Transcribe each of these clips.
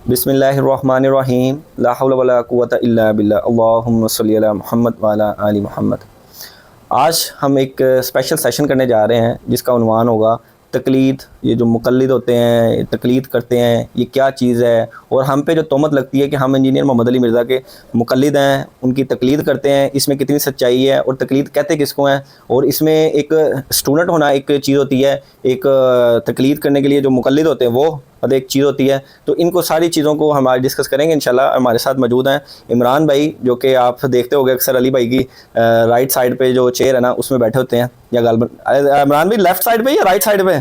بسم اللہ الرحمن الرحیم لا حول ولا قوۃ الا باللہ اللہم صلی علی محمد وعلی آل محمد۔ آج ہم ایک اسپیشل سیشن کرنے جا رہے ہیں جس کا عنوان ہوگا تقلید۔ یہ جو مقلد ہوتے ہیں، تقلید کرتے ہیں، یہ کیا چیز ہے، اور ہم پہ جو تہمت لگتی ہے کہ ہم انجینئر محمد علی مرزا کے مقلد ہیں، ان کی تقلید کرتے ہیں، اس میں کتنی سچائی ہے، اور تقلید کہتے کس کو ہیں، اور اس میں ایک اسٹوڈنٹ ہونا ایک چیز ہوتی ہے، ایک تقلید کرنے کے لیے جو مقلد ہوتے ہیں وہ اور ایک چیز ہوتی ہے۔ تو ان کو ساری چیزوں کو ہم آج ڈسکس کریں گے انشاءاللہ۔ ہمارے ساتھ موجود ہیں عمران بھائی، جو کہ آپ دیکھتے ہوگے اکثر علی بھائی کی رائٹ سائڈ پہ جو چیئر ہے نا اس میں بیٹھے ہوتے ہیں، یا غالباً عمران بھائی لیفٹ سائڈ پہ یا رائٹ سائڈ پہ؟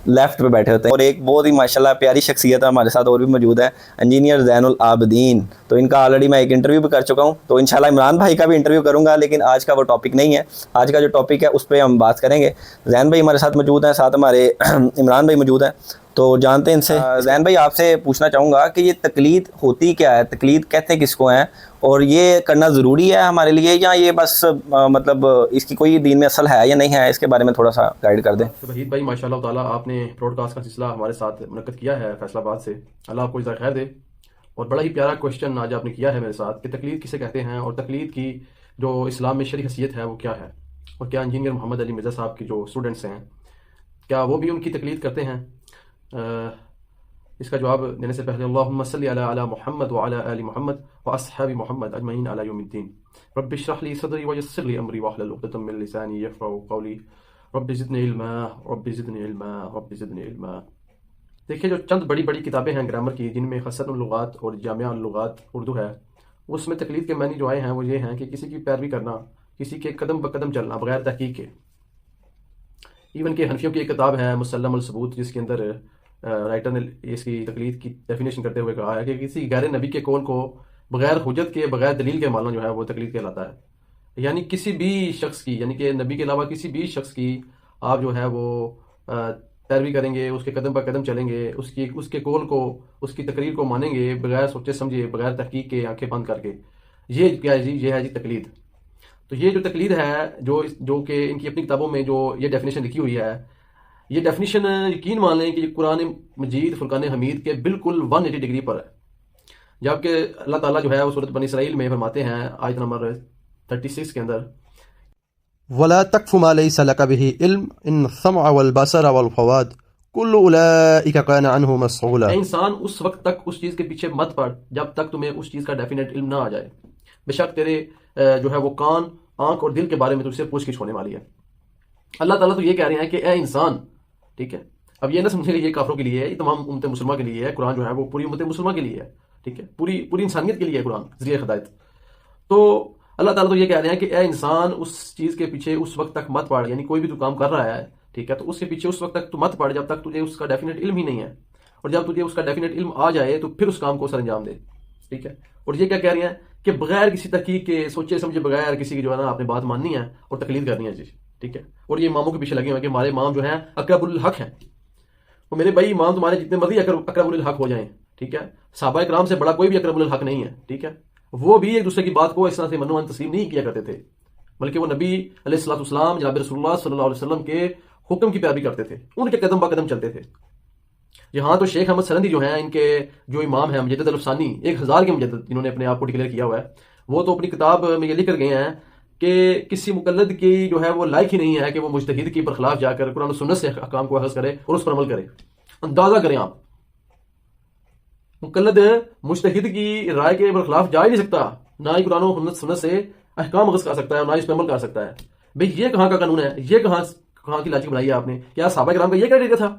لیفٹ پہ بیٹھے ہوتے ہیں۔ اور ایک بہت ہی ماشاءاللہ پیاری شخصیت ہے ہمارے ساتھ اور بھی موجود ہے، انجینئر زین العابدین۔ تو ان کا آلریڈی میں ایک انٹرویو بھی کر چکا ہوں، تو انشاءاللہ عمران بھائی کا بھی انٹرویو کروں گا، لیکن آج کا وہ ٹاپک نہیں ہے۔ آج کا جو ٹاپک ہے اس پہ ہم بات کریں گے۔ زین بھائی ہمارے ساتھ موجود ہیں، ساتھ ہمارے عمران بھائی موجود ہیں، تو جانتے ہیں ان سے۔ زین بھائی آپ سے پوچھنا چاہوں گا کہ یہ تقلید ہوتی کیا ہے، تقلید کہتے کس کو ہیں، اور یہ کرنا ضروری ہے ہمارے لیے، یا یہ بس مطلب اس کی کوئی دین میں اصل ہے یا نہیں ہے، اس کے بارے میں تھوڑا سا گائیڈ کر دیں۔ وحید بھائی ماشاء اللہ تعالیٰ آپ نے براڈ کاسٹ کا سلسلہ ہمارے ساتھ منعقد کیا ہے فیصل آباد سے، اللہ آپ کو جزائے خیر دے۔ اور بڑا ہی پیارا کوشچن آج آپ نے کیا ہے میرے ساتھ کہ تقلید کسے کہتے ہیں، اور تقلید کی جو اسلام میں شرعی حیثیت ہے وہ کیا ہے، اور کیا انجینئر محمد علی مرزا صاحب کی جو اسٹوڈنٹس ہیں کیا وہ بھی ان کی تقلید کرتے ہیں۔ اس کا جواب دینے سے پہلے اللہم صلی علی محمد وعلی آل محمد واصحاب محمد اجمعین علی یوم الدین۔ رب اشرح لی صدری ویسر لی امری واحلل عقدۃ من لسانی یفقهوا قولی رب زدنی علما رب زدنی علما رب زدنی علما۔ دیکھیے جو چند بڑی بڑی کتابیں ہیں گرامر کی، جن میں خصت اللغات اور جامعہ اللغات اردو ہے، اس میں تقلید کے معنی جو آئے ہیں وہ یہ ہیں کہ کسی کی پیروی کرنا، کسی کے قدم بقدم چلنا بغیر تحقیق کے۔ ایون کہ حنفیوں کی ایک کتاب ہے مسلم الثبوت، جس کے اندر رائٹر نے اس کی تقلید کی ڈیفینیشن کرتے ہوئے کہا ہے کہ کسی غیر نبی کے قول کو بغیر حجت کے، بغیر دلیل کے ماننا جو ہے وہ تقلید کہلاتا ہے۔ یعنی کسی بھی شخص کی، یعنی کہ نبی کے علاوہ کسی بھی شخص کی آپ جو ہے وہ پیروی کریں گے، اس کے قدم پر قدم چلیں گے، اس کے قول کو، اس کی تقریر کو مانیں گے بغیر سوچے سمجھے، بغیر تحقیق کے، آنکھیں بند کر کے۔ یہ کیا ہے جی؟ یہ ہے جی تقلید۔ تو یہ جو تقلید ہے، جو کہ ان کی اپنی کتابوں میں جو یہ ڈیفینیشن لکھی ہوئی ہے، یہ ڈیفینیشن یقین مان لیں کہ یہ قرآن مجید فرقان حمید کے بالکل 180 ڈگری پر ہے، جبکہ اللہ تعالیٰ جو ہے وہ سورۃ بنی اسرائیل میں فرماتے ہیں آیت نمبر 36 کے اندر، ولا تقف ما ليس لك به علم ان السمع والبصر والفؤاد كل اولئك كان عنه مسؤولا۔ اے انسان اس وقت تک اس چیز کے پیچھے مت پڑ جب تک تمہیں اس چیز کا ڈیفینیٹ علم نہ آ جائے، بے شک تیرے جو ہے وہ کان، آنکھ اور دل کے بارے میں تجھ سے پوچھ گچھ ہونے والی ہے۔ اللہ تعالیٰ تو یہ کہہ رہے ہیں کہ اے انسان، ٹھیک ہے، اب یہ نہ سمجھے کہ یہ کافروں کے لیے ہے، یہ تمام امت مسلمہ کے لیے ہے۔ قرآن جو ہے وہ پوری امت مسلمہ کے لیے ہے، ٹھیک ہے، پوری انسانیت کے لیے ہے قرآن، ذریعہ ہدایت۔ تو اللہ تعالیٰ تو یہ کہہ رہے ہیں کہ اے انسان اس چیز کے پیچھے اس وقت تک مت پڑ، یعنی کوئی بھی تو کام کر رہا ہے، ٹھیک ہے، تو اس کے پیچھے اس وقت تک تو مت پڑ جب تک تجھے اس کا ڈیفینیٹ علم ہی نہیں ہے، اور جب تجھے اس کا ڈیفینیٹ علم آ جائے تو پھر اس کام کو سر انجام دے، ٹھیک ہے۔ اور یہ کیا کہہ رہے ہیں کہ بغیر کسی تحقیق کے، سوچے سمجھے بغیر کسی کی جو ہے نا آپ نے بات ماننی ہے اور تقلید کرنی ہے جی، ٹھیک ہے۔ اور یہ اماموں کے پیچھے لگے ہوئے ہیں کہ ہمارے امام جو ہیں اقرب الحق ہیں۔ وہ میرے بھائی امام تمہارے جتنے مرضی اقرب الحق ہو جائیں، ٹھیک ہے، صحابہ کرام سے بڑا کوئی بھی اقرب الحق نہیں ہے، ٹھیک ہے۔ وہ بھی ایک دوسرے کی بات کو اس طرح سے منوان تسلیم نہیں کیا کرتے تھے، بلکہ وہ نبی علیہ الصلوۃ والسلام جناب رسول اللہ صلی اللہ علیہ وسلم کے حکم کی پیروی کرتے تھے، ان کے قدم بہ قدم چلتے تھے۔ یہاں تو شیخ احمد سرندی جو ہیں، ان کے جو امام ہیں مجدد الافسانی، 1000 کے مجدد جنہوں نے اپنے آپ کو ڈکلیئر کیا ہوا ہے، وہ تو اپنی کتاب میں یہ لکھ کر گئے ہیں کہ کسی مقلد کی جو ہے وہ لائق ہی نہیں ہے کہ وہ مجتہد کی برخلاف جا کر قرآن و سنت سے احکام کو اخذ کرے اور اس پر عمل کرے۔ اندازہ کریں آپ، مقلد مجتہد کی رائے کے برخلاف جا ہی نہیں سکتا، نہ ہی قرآن و سنت سے احکام اخذ کر سکتا ہے، نہ ہی اس پہ عمل کر سکتا ہے۔ بھئی یہ کہاں کا قانون ہے؟ یہ کہاں کی لاجک بنائی ہے آپ نے؟ کیا صحابہ کرام کا یہ کرائیٹیریا تھا؟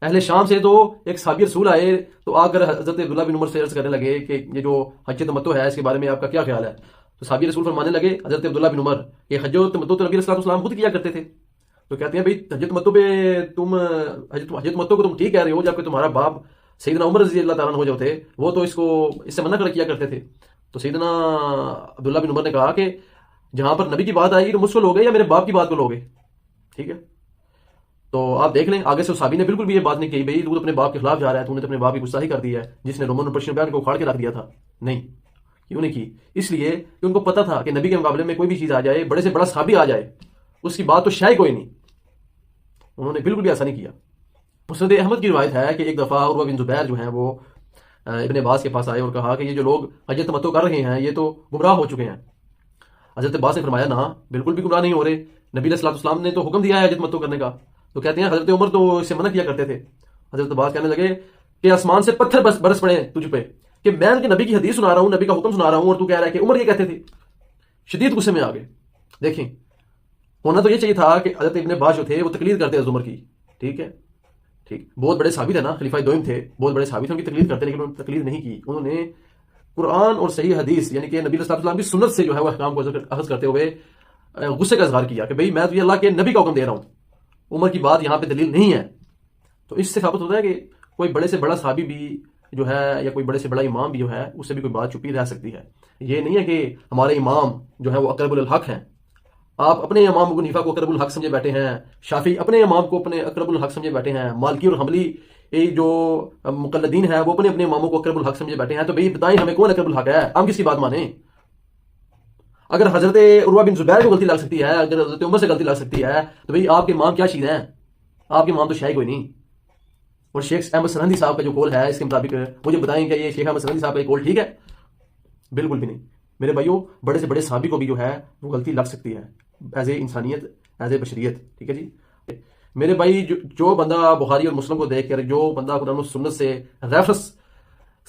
اہل شام سے تو ایک صحابی رسول آئے تو آ کر حضرت عبداللہ بن عمر سے عرض کرنے لگے کہ یہ جو حج تمتع ہے اس کے بارے میں آپ کا کیا خیال ہے؟ تو صحابی رسول فرمانے لگے حضرت عبداللہ بن عمر، یہ حج تمتع تو نبی علیہ السلام خود کیا کرتے تھے۔ تو کہتے ہیں بھئی حج تمتع پہ حج تمتع کو تم ٹھیک کہہ رہے ہو، جبکہ تمہارا باپ سیدنا عمر رضی اللہ تعالیٰ عنہ جو تھے وہ تو اس سے منع کیا کرتے تھے۔ تو سیدنا عبداللہ بن عمر نے کہا کہ جہاں پر نبی کی بات آئے گی تو مجھ کو لوگے یا میرے باپ کی بات کو لوگے، ٹھیک ہے۔ تو آپ دیکھ لیں آگے سے صحابی نے بالکل بھی یہ بات نہیں کہی بھئی تو اپنے باپ کے خلاف جا رہا ہے، تو نے تو اپنے باپ کی گستاخی کر دی ہے جس نے رومن اور پرشین بیان کو اکھاڑ کے رکھ دیا تھا۔ نہیں، کیوں نہیں کی؟ اس لیے کہ ان کو پتہ تھا کہ نبی کے مقابلے میں کوئی بھی چیز آ جائے، بڑے سے بڑا صحابی آ جائے، اس کی بات تو شاید کوئی نہیں، انہوں نے بالکل بھی ایسا نہیں کیا۔ مسند احمد کی روایت ہے کہ ایک دفعہ عروہ بن زبیر جو ہیں وہ ابن عباس کے پاس آئے اور کہا کہ یہ جو لوگ حج تمتع کر رہے ہیں یہ تو گمراہ ہو چکے ہیں۔ حضرت عباس نے فرمایا نہ، بالکل بھی گمراہ نہیں ہو رہے، نبی علیہ الصلوۃ والسلام نے تو حکم دیا ہے حج تمتع کرنے کا۔ تو کہتے ہیں حضرت عمر تو اس سے منع کیا کرتے تھے۔ حضرت عباس کہنے لگے کہ آسمان سے پتھر برس پڑے تجھ پہ کہ میں ان کے نبی کی حدیث سنا رہا ہوں، نبی کا حکم سنا رہا ہوں، اور تو کہہ رہا ہے کہ عمر یہ کہتے تھے۔ شدید غصے میں آ گئے۔ دیکھیں، ہونا تو یہ چاہیے تھا کہ حضرت ابن عباس جو تھے وہ تقلید کرتے حضرت عمر کی، ٹھیک ہے، ٹھیک، بہت بڑے صحابی تھے نا، خلیفہ دوم تھے، بہت بڑے صحابی تھے، ان کی تقلید کرتے، لیکن انہوں نے تقلید نہیں کی۔ انہوں نے قرآن اور صحیح حدیث یعنی کہ نبی علیہ السلام کی سنت سے جو ہے وہ احکام کو اخذ کرتے ہوئے غصے کا اظہار کیا کہ بھئی میں تو یہ اللہ کے نبی کا حکم دے رہا ہوں، عمر کی بات یہاں پہ دلیل نہیں ہے۔ تو اس سے ثابت ہوتا ہے کہ کوئی بڑے سے بڑا صحابی بھی جو ہے یا کوئی بڑے سے بڑا امام بھی جو ہے اس سے بھی کوئی بات چھپی رہ سکتی ہے۔ یہ نہیں ہے کہ ہمارے امام جو ہے وہ اقرب الحق ہیں، آپ اپنے امام ابو حنیفہ کو اقرب الحق سمجھے بیٹھے ہیں، شافعی اپنے امام کو اپنے اقرب الحق سمجھے بیٹھے ہیں، مالکی اور حنبلی جو مقلدین ہیں وہ اپنے اماموں کو اقرب الحق سمجھے بیٹھے ہیں۔ تو بھئی بتائیں ہمیں کون اقرب الحق ہے، ہم کس کی بات مانیں؟ اگر حضرت عروہ بن زبیر کو غلطی لگ سکتی ہے، اگر حضرت عمر سے غلطی لگ سکتی ہے، تو بھئی آپ کے امام کیا چیز ہیں؟ آپ کے امام تو شاید کوئی نہیں۔ اور شیخ احمد سرہندی صاحب کا جو قول ہے اس کے مطابق مجھے بتائیں کہ یہ شیخ احمد سرہندی صاحب کا یہ قول ٹھیک ہے؟ بالکل بھی نہیں۔ میرے بھائیوں، بڑے سے بڑے صحابی کو بھی جو ہے وہ غلطی لگ سکتی ہے ایز اے انسانیت، ایز اے بشریت، ٹھیک ہے جی۔ میرے بھائی، جو بندہ بخاری اور مسلم کو دیکھ کر، جو بندہ قرآن و سنت سے ریفرنس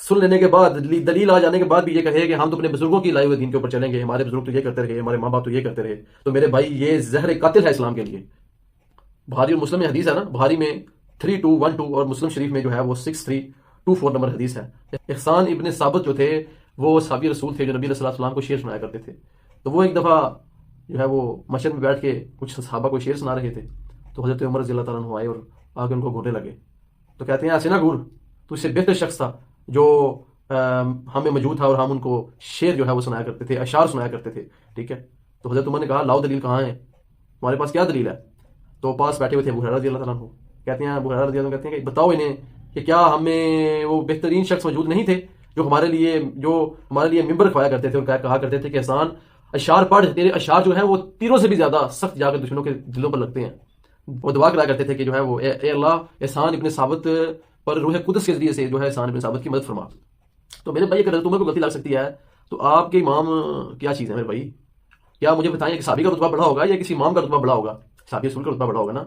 سن لینے کے بعد، دلیل آ جانے کے بعد بھی یہ کہے کہ ہم تو اپنے بزرگوں کی لائے ہوئے دین کے اوپر چلیں گے، ہمارے بزرگ تو یہ کرتے رہے، ہمارے ماں باپ تو یہ کرتے رہے، تو میرے بھائی یہ زہر قاتل ہے اسلام کے لیے۔ بخاری اور مسلم میں حدیث ہے نا، بخاری میں 3212 اور مسلم شریف میں جو ہے وہ 6324 نمبر حدیث ہے۔ احسان ابن ثابت جو تھے وہ صحابی رسول تھے جو نبی علیہ الصلوۃ والسلام کو شعر سنایا کرتے تھے۔ تو وہ ایک دفعہ جو ہے وہ مسجد میں بیٹھ کے کچھ صحابہ کو شعر سنا رہے تھے، تو حضرت عمر رضی اللہ تعالیٰ عنہ آئے اور آگے ان کو گھورنے لگے۔ تو کہتے ہیں ایسے نہ گھور، تو اس سے بہتر شخص تھا جو ہمیں موجود تھا اور ہم ان کو شعر جو ہے وہ سنایا کرتے تھے، اشعار سنایا کرتے تھے، ٹھیک ہے۔ تو حضرت عمر نے کہا لاؤ دلیل کہاں ہے، ہمارے پاس کیا دلیل ہے؟ تو پاس بیٹھے ہوئے تھے ابو ہریرہ رضی اللہ تعالیٰ عنہ، کہتے ہیں ابو ہریرہ رضی اللہ عنہ کہتے ہیں کہ بتاؤ انہیں کہ کیا ہمیں وہ بہترین شخص موجود نہیں تھے جو ہمارے لیے ممبر رکھوایا کرتے تھے اور کہا کرتے تھے کہ احسان اشعار پڑھ، تیرے اشعار جو ہیں وہ تیروں سے بھی زیادہ سخت جا کر دشمنوں کے دلوں پر لگتے ہیں۔ وہ دعا کرایا کرتے تھے کہ جو ہے وہ اے اللہ احسان ابن ثابت پر روح قدس کے ذریعے سے جو ہے احسان ابن ثابت کی مدد فرما۔ تو میرے بھائی، اگر تمہیں کو غلطی لگ سکتی ہے تو آپ کے امام کیا چیز ہے میرے بھائی؟ کیا مجھے بتائیں کہ صحابی کا رتبہ بڑا ہوگا یا کسی امام کا رتبہ بڑا ہوگا؟ صحابی رسول کا رتبہ بڑا ہوگا نا۔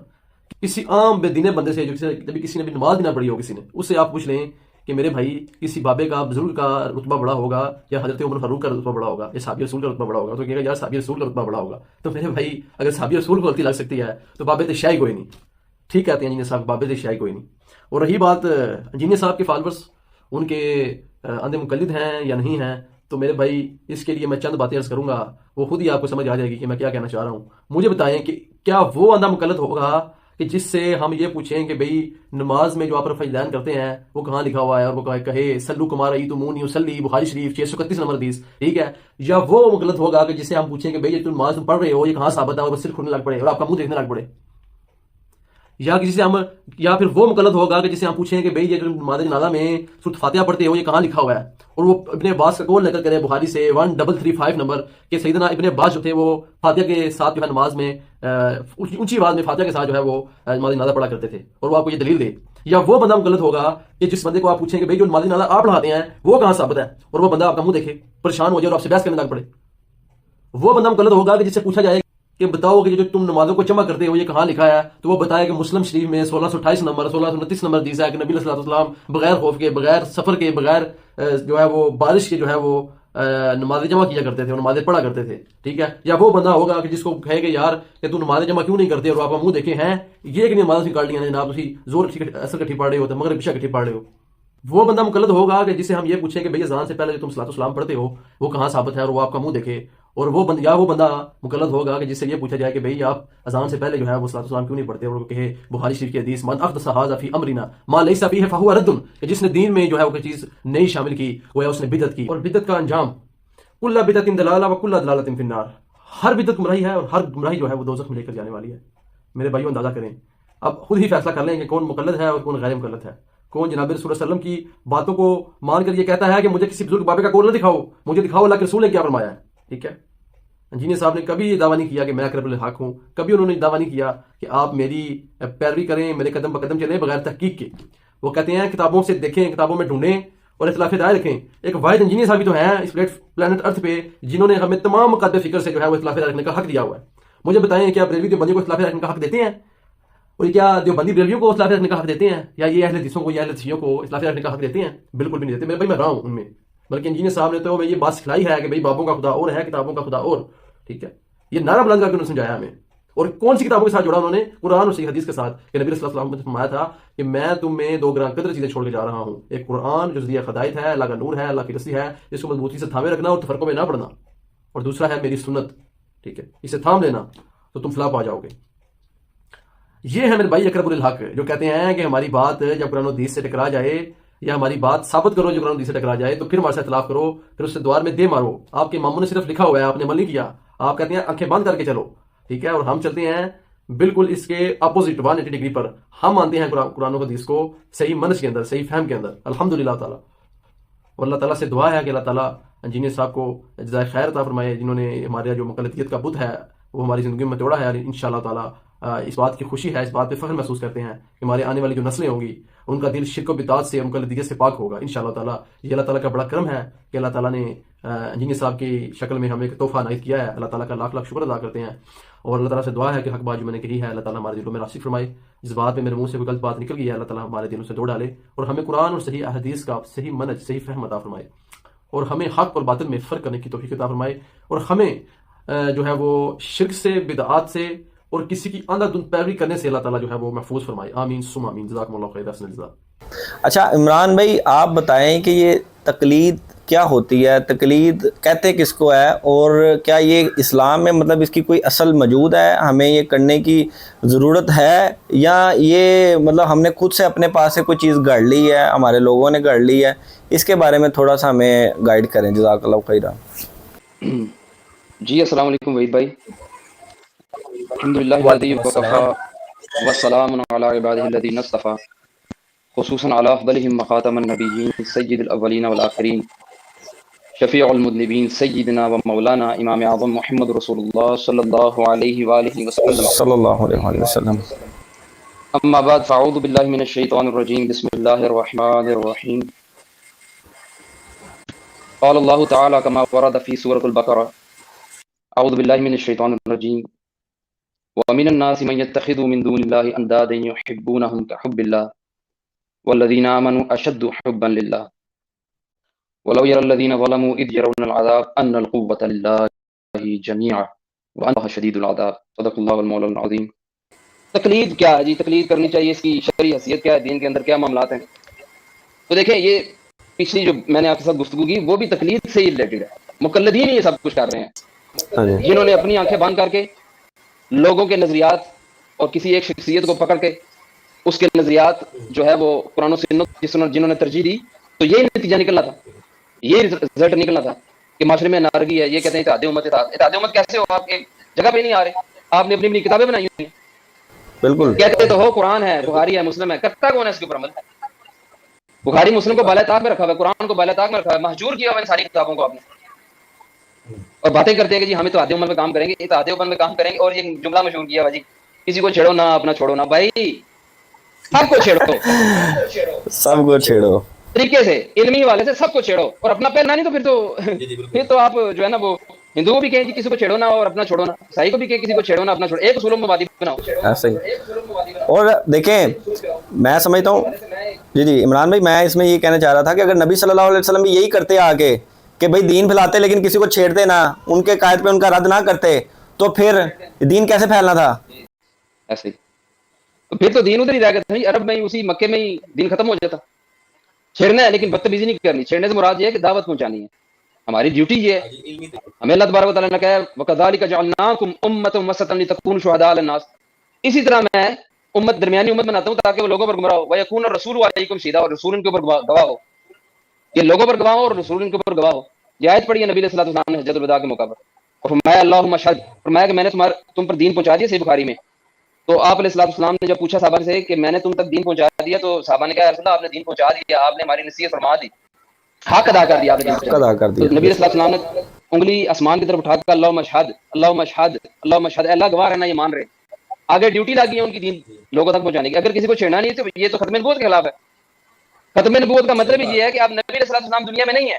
کسی عام بے دین بندے سے جو کسی نے بھی نماز بھی نہ پڑھی ہو کسی نے، اس سے آپ پوچھ لیں کہ میرے بھائی کسی بابے کا بزرگ کا رتبہ بڑا ہوگا یا حضرت عمر فاروق کا رتبہ بڑا ہوگا یا صحابی رسول کا رتبہ بڑا ہوگا؟ تو کہے گا یار صحابی رسول کا رتبہ بڑا ہوگا۔ تو میرے بھائی، اگر صحابی رسول کو غلطی لگ سکتی ہے تو بابے تو شاہی کوئی نہیں، ٹھیک کہتے ہیں انجینئر صاحب، بابے تو شاہی کوئی نہیں۔ اور رہی بات انجینئر صاحب کے فالورز، ان کے اندھے مقلد ہیں یا نہیں ہیں، تو میرے بھائی اس کے لیے میں چند باتیں عرض کروں گا، وہ خود ہی آپ کو سمجھ آ جائے گی کہ میں کیا کہنا چاہ رہا ہوں۔ مجھے بتائیں کہ کیا وہ اندھا مقلد ہوگا کہ جس سے ہم یہ پوچھیں کہ بھئی نماز میں جو آپ رفع الیدین کرتے ہیں وہ کہاں لکھا ہوا ہے، اور وہ کہے سلو کما رأیتمونی اصلی، بخاری شریف 631 نمبر حدیث، ٹھیک ہے؟ یا وہ مقلد ہوگا کہ جسے ہم پوچھیں کہ بھئی یہ تم نماز پڑھ رہے ہو یہ کہاں ثابت ہے، اور بس سر کھلنے لگ پڑے اور آپ کا منہ دیکھنے لگ پڑے؟ یا پھر وہ مقلد ہوگا کہ جسے ہم پوچھیں کہ بھئی یہ نماز جنازہ میں سورۃ فاتحہ پڑھتے ہو یہ کہاں لکھا ہوا ہے، اور وہ ابن عباس کا قول نقل کرے بخاری سے 1335 نمبر کہ سیدنا ابن عباس جو تھے وہ فاتحہ کے ساتھ جو ہے نماز میں اونچی آواز میں فاتحہ کے ساتھ جو ہے وہ نماز جنازہ پڑھا کرتے تھے، اور وہ آپ کو یہ دلیل دے۔ یا وہ بندہ مقلد ہوگا کہ جس بندے کو آپ پوچھیں کہ بھئی جو نماز جنازہ آپ پڑھاتے ہیں وہ کہاں ثابت ہے، اور وہ بندہ آپ کا منہ دیکھے پریشان ہو جائے اور آپ سے بحث کرنے لگ پڑے۔ وہ بندہ مقلد ہوگا کہ جس سے پوچھا جائے کہ بتاؤ کہ جو تم نمازوں کو جمع کرتے ہو یہ کہاں لکھا ہے، تو وہ بتائے کہ مسلم شریف میں 1628 نمبر 1629 نمبر حدیث ہے کہ نبی علیہ الصلوۃ والسلام بغیر خوف کے، بغیر سفر کے، بغیر جو ہے وہ بارش کے جو ہے وہ نمازیں جمع کیا کرتے تھے اور نمازیں پڑھا کرتے تھے، ٹھیک ہے؟ یا وہ بندہ ہوگا کہ جس کو کہے کہ یار کہ تم نمازیں جمع کیوں نہیں کرتے اور آپ منہ دیکھے ہیں یہ کہ نماز نکال لی ہیں جناب، تھی زور اثر کٹھی پڑھ رہے ہو تو مغرب عشاء کٹھی پڑھ رہے ہو۔ وہ بندہ مقلد ہوگا کہ جسے ہم یہ پوچھیں کہ بھئی اذان سے پہلے جو تم صلاۃ السلام پڑھتے ہو وہ کہاں ثابت ہے، اور وہ آپ کا منہ دیکھے۔ اور وہ بندہ مقلد ہوگا کہ جس سے یہ پوچھا جائے کہ بھئی آپ اذان سے پہلے جو ہے وہ صلاۃ السلام کیوں نہیں پڑھتے، اور وہ کہے بخاری شریف کی حدیث من احدث ھذا فی امرنا ما لیس فیہ فہو رد، کہ جس نے دین میں جو ہے وہ کوئی چیز نئی شامل کی وہ ہے اس نے بدعت کی، اور بدعت کا انجام کل بدعت ضلالہ و کل ضلالۃ فی النار، ہر بدعت گمراہی ہے اور ہر گمراہی جو ہے وہ دوزخ میں لے کر جانے والی ہے۔ میرے بھائیو اندازہ کریں، اب خود ہی فیصلہ کر لیں کہ کون مقلد ہے اور کون غیر مقلد ہے، کون جناب رسول اللہ علیہ وسلم کی باتوں کو مان کر یہ کہتا ہے کہ مجھے کسی بزرگ بابے کا قول نہ دکھاؤ، مجھے دکھاؤ اللہ کے رسول نے کیا فرمایا ہے، ٹھیک ہے؟ انجینئر صاحب نے کبھی یہ دعویٰ نہیں کیا کہ میں اقرب الحق ہوں، کبھی انہوں نے دعویٰ نہیں کیا کہ آپ میری پیروی کریں، میرے قدم بقدم چلیں بغیر تحقیق کے۔ وہ کہتے ہیں کتابوں سے دیکھیں، کتابوں میں ڈھونڈیں اور اختلاف رائے رکھیں۔ ایک واحد انجینئر صاحب بھی تو ہیں اس پلانٹ ارتھ پہ جنہوں نے ہمیں تمام مقاطع فکر سے جو ہے وہ اختلاف رائے رکھنے کا حق دیا ہوا ہے۔ مجھے بتائیں کیا بریلوی دیوبندی کو اختلاف رائے رکھنے کا حق دیتے ہیں؟ اور کیا دیوبندی بریلویوں کو اختلاف رکھنے کا حق دیتے ہیں؟ یا یہ اہل حدیثوں کو یا اہل شیعوں کو اختلاف رکھنے کا حق دیتے ہیں؟ بالکل بھی نہیں دیتے۔ میں رہا ہوں ان میں، بلکہ انجینئر صاحب نے تو ہمیں یہ بات سکھلائی ہے کہ بھئی بابوں کا خدا اور ہے، کتابوں کا خدا اور، ٹھیک ہے؟ یہ نعرہ بلند کر کے انہوں نے سمجھایا ہمیں۔ اور کون سی کتابوں کے ساتھ جوڑا انہوں نے؟ قرآن اور صحیح حدیث کے ساتھ، کہ نبی صلی اللہ علیہ وسلم نے فرمایا تھا کہ میں تم میں دو گران قدر چیزیں چھوڑ کے جا رہا ہوں، ایک قرآن جو ذریعہ ہدایت ہے، اللہ کا نور ہے، اللہ کی رسی ہے، اس کو مضبوطی سے تھامے رکھنا اور تفرقوں میں نہ پڑنا، اور دوسرا ہے میری سنت، ٹھیک ہے؟ اسے تھام لینا تو تم فلاح پا جاؤ گے۔ یہ ہے میرے بھائی اقرب الحق، جو کہتے ہیں کہ ہماری بات جب قرآن و حدیث سے ٹکرا جائے یا ہماری بات ثابت کرو جو قرآن و حدیث سے ٹکرا جائے تو پھر ہمارے سے اختلاف کرو، پھر اس سے دوار میں دے مارو۔ آپ کے اماموں نے صرف لکھا ہوا ہے، آپ نے عمل نہیں کیا۔ آپ کہتے ہیں آنکھیں بند کر کے چلو، ٹھیک ہے؟ اور ہم چلتے ہیں بالکل اس کے اپوزٹ 180 ڈگری پر۔ ہم مانتے ہیں قرآن و حدیث کو صحیح منہج کے اندر، صحیح فہم کے اندر، الحمدللہ تعالیٰ۔ اور اللہ تعالیٰ سے دعا ہے کہ اللہ تعالیٰ انجینئر صاحب کو جزائے خیر عطا فرمائے، جنہوں نے ہمارا جو مقلدیت کا بت ہے وہ ہماری زندگی میں توڑا ہے، اور انشاءاللہ تعالیٰ اس بات کی خوشی ہے، اس بات پہ فخر محسوس کرتے ہیں کہ ہمارے آنے والی جو نسلیں ہوں گی ان کا دل شرک و بدعات سے، مقلدیت سے پاک ہوگا انشاءاللہ تعالیٰ۔ یہ اللہ تعالیٰ کا بڑا کرم ہے کہ اللہ تعالیٰ نے انجینئر صاحب کی شکل میں ہمیں ایک تحفہ عنایت کیا ہے۔ اللہ تعالیٰ کا لاکھ لاکھ شکر ادا کرتے ہیں، اور اللہ تعالیٰ سے دعا ہے کہ حق بات جو میں نے کہی ہے اللہ تعالیٰ ہمارے دلوں میں راسخ فرمائے۔ جس بات میں میرے منہ سے کوئی غلط بات نکل گئی ہے اللہ تعالیٰ ہمارے دلوں سے دو ڈالے، اور ہمیں قرآن اور صحیح احادیث کا صحیح منہج، صحیح فہم عطا فرمائے، اور ہمیں حق اور باطل میں فرق کرنے کی توفیق عطا فرمائے، اور ہمیں جو ہے وہ شرک سے، بدعات سے اور کسی کی اندھا دھند پیروی کرنے سے اللہ تعالیٰ جو ہے وہ محفوظ فرمائے۔ آمین ثم آمین۔ جزاکم اللہ خیر، احسن الجزاء۔ اچھا عمران بھائی، آپ بتائیں کہ یہ تقلید کیا ہوتی ہے؟ تقلید کہتے کس کو ہے؟ اور کیا یہ اسلام میں مطلب اس کی کوئی اصل موجود ہے، ہمیں یہ کرنے کی ضرورت ہے، یا یہ مطلب ہم نے خود سے اپنے پاس سے کوئی چیز گھڑ لی ہے، ہمارے لوگوں نے گھڑ لی ہے؟ اس کے بارے میں تھوڑا سا ہمیں گائیڈ کریں، جزاک اللہ خیرہ۔ جی السلام علیکم وحید بھائی۔ الحمدللہ الذی وکفى والسلام علی عبادہ الذین اصطفى، خصوصاً علی افضلہم مخاتم النبیین سید الاولین والآخرین، شفیع المذنبین سیدنا و مولانا امام اعظم محمد رسول اللہ صلی اللہ علیہ وآلہ وسلم، صلی اللہ علیہ وآلہ وسلم۔ اما بعد فاعوذ باللہ من الشیطان الرجیم، بسم اللہ الرحمن الرحیم۔ قال اللہ تعالی کما ورد فی سورۃ البقرہ، اعوذ باللہ من الشیطان الرجیم، ومن الناس من يتخذ من دون الله اندادا يحبونهم كحب الله والذين آمنوا اشد حبا لله ولو يرى الذين ظلموا اذ يرون العذاب ان القوة لله جميعا وان الله شديد العذاب، صدق الله المولى العظیم۔ تقلید کیا ہے جی؟ تقلید کرنی چاہیے، اس کی شرعی حیثیت کیا ہے، دین کے اندر کیا معاملات ہیں؟ تو دیکھیں، یہ پچھلی جو میں نے آپ کے ساتھ گفتگو کی وہ بھی تقلید سے ہی ریلیٹڈ ہے۔ مقلدین یہ سب کچھ کر رہے ہیں، جنہوں نے اپنی آنکھیں بند کر کے لوگوں کے نظریات اور کسی ایک شخصیت کو پکڑ کے اس کے نظریات جو ہے وہ قرآن و سنت جنہوں نے ترجیح دی، تو یہ نتیجہ نکلنا تھا، یہ رزلٹ نکلنا تھا کہ معاشرے میں نارگی ہے۔ یہ کہتے ہیں اتحاد امت، اتحاد امت کیسے ہو؟ آپ ایک جگہ پہ نہیں آ رہے، آپ نے اپنی اپنی کتابیں بنائی ہوئی ہیں، بالکل کہتے تو ہو قرآن ہے، بخاری ہے، مسلم ہے، کرتا کون ہے اس کے اوپر عمل؟ بخاری مسلم کو بالائے طاق میں رکھا ہوا ہے، قرآن کو بالائے طاق میں رکھا ہوا ہے، مہجور کیا ہوا ہے ان ساری کتابوں کو آپ نے، اور باتیں کرتے ہیں کہ جی ہم اتحاد امت میں کام کریں گے، اتحاد امت میں کام کریں گے، اور یہ جملہ مشہور کیا ہوا جی کسی کو چھیڑو نہ اپنا چھوڑو نہ۔ بھائی سب کو چھیڑو، سب کو چھیڑو، طریقے سے، علمی والے سے سب کو چھیڑو، اور اپنا پہننا نہیں تو پھر تو آپ جو ہے نا وہ ہندوؤں بھی کہیں کہ کسی کو چھیڑو نہ اور اپنا چھوڑو نہ، عیسائی کو بھی کہیں کسی کو چھیڑو نہ اپنا چھوڑو، ایک اصول مبادی بناؤ۔ ایسے ہی۔ اور دیکھیں میں سمجھتا ہوں جی عمران بھائی، میں اس میں یہ کہنا چاہ رہا تھا کہ اگر نبی صلی اللہ علیہ وسلم بھی یہی کرتے آگے کہ بھئی دین پھیلاتے لیکن کسی کو چھیڑتے نہ، ان کے قائد پہ ان کا رد نہ کرتے، تو پھر دین کیسے پھیلنا تھا؟ ایسے ہی تو پھر تو دین ادھر ہی رہ گیا تھا، عرب میں ہی، اسی مکے میں ہی دین ختم ہو جاتا۔ چھیڑنا ہے لیکن بدتمیزی نہیں کرنی، چھیڑنے سے مراد یہ ہے کہ دعوت پہنچانی ہے، ہماری ڈیوٹی یہ ہے۔ ہمیں اللہ تبارک و تعالیٰ نے کہا ہے وَكَذَلِكَ جَعَلْنَاكُمْ أُمَّةً وَسَطًا لِتَكُونُوا شُهَدَاءَ عَلَى النَّاسِ، اسی طرح میں امت، درمیانی امت بناتا ہوں تاکہ وہ لوگوں پر گمراہ ہو، وَيَكُونَ الرَّسُولُ عَلَيْكُمْ شَهِيدًا، اور رسول ان کے اوپر گواہ ہو، یہ لوگوں پر گواہ ہو اور رسول ان کے اوپر گواہ ہو۔ یہ آیت پڑھی ہے نبی علیہ الصلوۃ والسلام نے حجۃ الوداع کے موقع پر، اور فرمایا اللہم اشہد، فرمایا کہ میں نے تم پر دین پہنچا دیا، صحیح بخاری میں۔ تو آپ علیہ الصلوۃ والسلام نے جب پوچھا صحابہ سے کہ میں نے تم تک دین پہنچا دیا، تو صحابہ نے کہا یا رسول اللہ آپ نے دین پہنچا دیا، آپ نے ہماری نصیحت فرما دی، حق ادا کر دیا آپ نے، ادا کر دیا۔ نبی علیہ الصلوۃ والسلام نے انگلی آسمان کی طرف اٹھا کر اللہ مشہد اللہ مشہد اللہ مشہد، اللہ گواہ رہنا، یہ مان رہے ہیں. آگے ڈیوٹی لگی ہے ان کی دین لوگوں تک پہنچانے کی. اگر کسی کو چھیڑنا نہیں تو یہ تو ختم نبوت کے خلاف ہے. ختم نبوت کا مطلب یہ ہے کہ آپ نبی علیہ السلام دنیا میں نہیں ہے،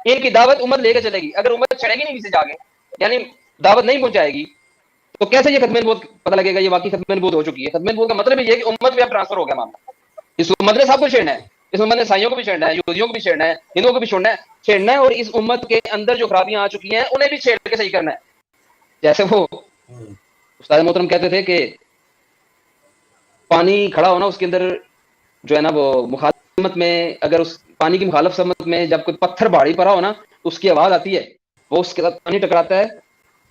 ان کی دعوت امت لے کے چلے گی. اگر امت چھڑے گی نہیں کسی جاگے، یعنی دعوت نہیں پہنچائے گی، تو کیسے یہ ختم نبوت پتہ لگے گا یہ واقعی ختم نبوت ہو چکی ہے؟ ختم نبوت کا مطلب یہ ہے کہ امت پہ اب ٹرانسفر ہو گیا معاملہ. اس امت نے سب کو چھیڑنا ہے. اس امت نے عیسائیوں کو بھی چھیڑنا ہے، یہودیوں کو بھی چھیڑنا ہے، ہندوؤں کو بھی چھیڑنا ہے، اور اس امت کے اندر جو خرابیاں آ چکی ہیں انہیں بھی چھیڑ کے صحیح کرنا ہے. جیسے وہ استاد محترم کہتے تھے کہ پانی کھڑا ہونا، اس کے اندر جو ہے نا وہ مخالفت میں، اگر اس پانی کی مخالف سمت میں جب کوئی پتھر بھاری پڑا ہو نا تو اس کی آواز آتی ہے، وہ اس کے ساتھ پانی ٹکراتا ہے،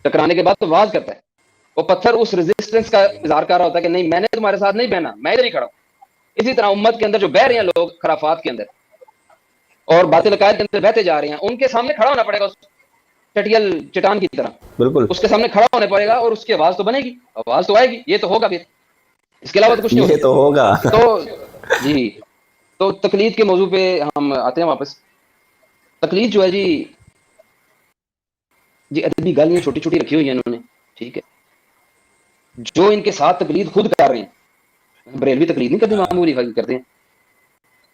ٹکرانے کے بعد تو آواز کرتا ہے. وہ پتھر اس ریزسٹنس کا اظہار کر رہا ہوتا ہے کہ نہیں، میں نے تمہارے ساتھ نہیں بہنا، میں ادھر ہی کھڑا ہوں. اسی طرح امت کے اندر جو بہ رہے ہیں لوگ خرافات کے اندر اور باطل عقائد کے اندر بہتے جا رہے ہیں، ان کے سامنے کھڑا ہونا پڑے گا، اس چٹیل چٹان کی طرح بالکل اس کے سامنے کھڑا ہونا پڑے گا، اور اس کی آواز تو بنے گی، آواز تو آئے گی. یہ تو ہوگا پھر، اس کے علاوہ تو کچھ نہیں یہ تو ہوگا. تو جی، تو تقلید کے موضوع پہ ہم آتے ہیں واپس. تقلید جو ہے جی ادبی گالیاں چھوٹی چھوٹی رکھی ہوئی ہیں انہوں نے، ٹھیک ہے. جو ان کے ساتھ تقلید خود کر رہے ہیں، بریلوی تقلید نہیں کرتے، معمولی کرتے ہیں،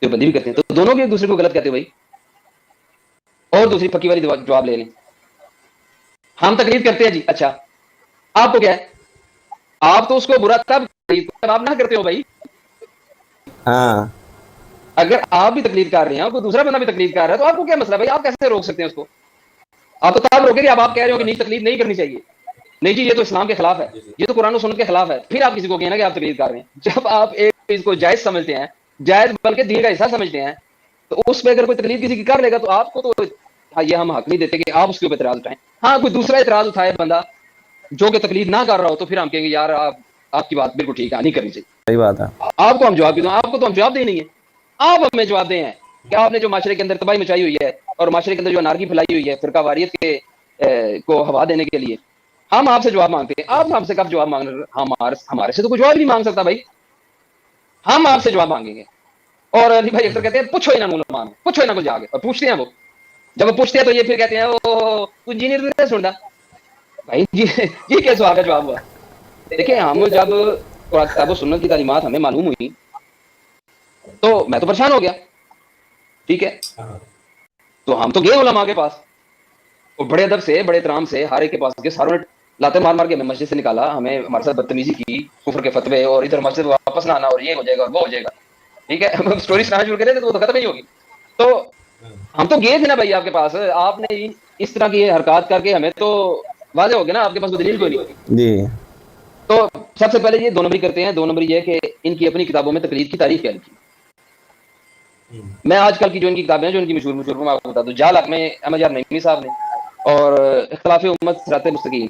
دیوبندی بھی کرتے ہیں، تو دونوں بھی ایک دوسرے کو غلط کہتے ہیں بھائی. اور دوسری پکی والی جواب لے لیں، ہم تقلید کرتے ہیں جی، اچھا آپ کو کیا ہے؟ آپ تو اس کو برا تب آپ نہ کرتے ہو بھائی. ہاں اگر آپ بھی تقلید کر رہے ہیں اور کوئی دوسرا بندہ بھی تقلید کر رہا ہے تو آپ کو کیا مسئلہ بھائی؟ آپ کیسے روک سکتے ہیں اس کو؟ آپ تو تب روکیں گے اب آپ کہہ رہے ہو کہ نہیں تقلید نہیں کرنی چاہیے. نہیں جی، یہ تو اسلام کے خلاف ہے، یہ تو قرآن و سنت کے خلاف ہے. پھر آپ کسی کو کہنا کہ آپ تقلید کر رہے ہیں. جب آپ ایک چیز کو جائز سمجھتے ہیں، جائز بلکہ دین کا حصہ سمجھتے ہیں، تو اس پہ اگر کوئی تقلید کسی کی کر لے گا تو آپ کو تو یہ ہم حق نہیں دیتے کہ آپ اس کے اوپر اعتراض اٹھائیں. ہاں کوئی دوسرا اعتراض اٹھائے بندہ جو کہ تقلید نہ کر رہا ہو، تو پھر ہم کہیں گے یار آپ کی بات بالکل ٹھیک ہے، نہیں کرنی چاہیے. صحیح بات ہے. آپ کو ہم جواب دیں، آپ کو تو ہم جواب دے نہیں ہے، آپ ہمیں جواب دیں ہیں کہ آپ نے جو معاشرے کے اندر تباہی مچائی ہوئی ہے اور معاشرے کے اندر جو انارکی پھیلائی ہوئی ہے فرقہ واریت کے کو ہوا دینے کے لیے، ہم آپ سے جواب مانگتے ہیں. آپ ہم سے کب جواب مانگ رہے؟ ہمارے سے تو کوئی جواب نہیں مانگ سکتا بھائی، ہم آپ سے جواب مانگیں گے. اور علی بھائی اکثر کہتے ہیں پوچھو ہی نہ علماء، پوچھو ہی نہ کچھ آگے، اور پوچھتے ہیں وہ. جب وہ پوچھتے ہیں تو یہ پھر کہتے ہیں وہ انجینئر نہیں سنتا بھائی. یہ کیا سوال کا جواب ہوا؟ دیکھیں ہم جب قرآن کتاب و سنت کی تعلیمات ہمیں معلوم ہوئی تو میں تو پریشان ہو گیا، ٹھیک ہے. تو ہم تو گئے علماء کے پاس، اور بڑے ادب سے بڑے احترام سے ہر ایک کے پاس گئے. ساروں نے لاتے مار مار کے ہمیں مسجد سے نکالا، ہمیں ہمارے ساتھ بدتمیزی کی، کفر کے فتوے، اور ادھر مسجد واپس نہ آنا، اور یہ ہو جائے گا اور وہ ہو جائے گا، ٹھیک ہے. ہم اسٹوری سنانا شروع کرے تو وہ تو ختم نہیں ہوگی. تو ہم تو گئے تھے نا بھائی آپ کے پاس، آپ نے اس طرح کی حرکات کر کے ہمیں تو واضح ہو گیا نا آپ کے پاس کوئی دلیل کوئی نہیں. جی تو سب سے پہلے یہ دو نمبری کرتے ہیں. دو نمبری یہ کہ ان کی اپنی کتابوں میں تقلید کی تعریف کیا لکھی. میں آج کل کی جو ان کی کتابیں ہیں جو ان کی مشہور میں آپ کو بتا دوں. جال حق میں احمد یار نعیمی صاحب نے، اور اختلاف امت صراط مستقیم،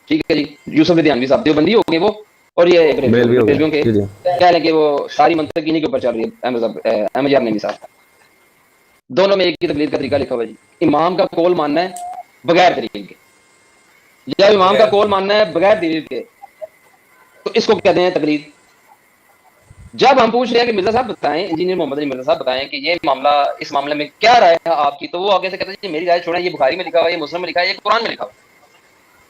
ٹھیک ہے جی، یوسف ودیانوی صاحب دیوبندی ہو گئے وہ، اور یہ بریلوی ہو بریلویوں گیا. کے جی جی کہہ لیں کہ وہ ساری منطق انہیں کے اوپر چل رہی ہے. احمد یار نعیمی صاحب دونوں میں ایک ہی تقلید کا طریقہ لکھا ہوا ہے جی. امام کا قول ماننا ہے بغیر دلیل کے، جب امام کا قول ماننا ہے بغیر دلیل کے تو اس کو کہتے ہیں تقلید. جب ہم پوچھ رہے ہیں کہ مرزا صاحب بتائیں، انجینئر محمد علی مرزا صاحب بتائیں کہ یہ معاملہ، اس معاملے میں کیا رائے ہے آپ کی، تو وہ آگے سے کہتے ہیں میری رائے چھوڑیں، یہ بخاری میں لکھا ہوا ہے، یہ مسلم میں لکھا ہے، یہ قرآن میں لکھا ہوا ہے.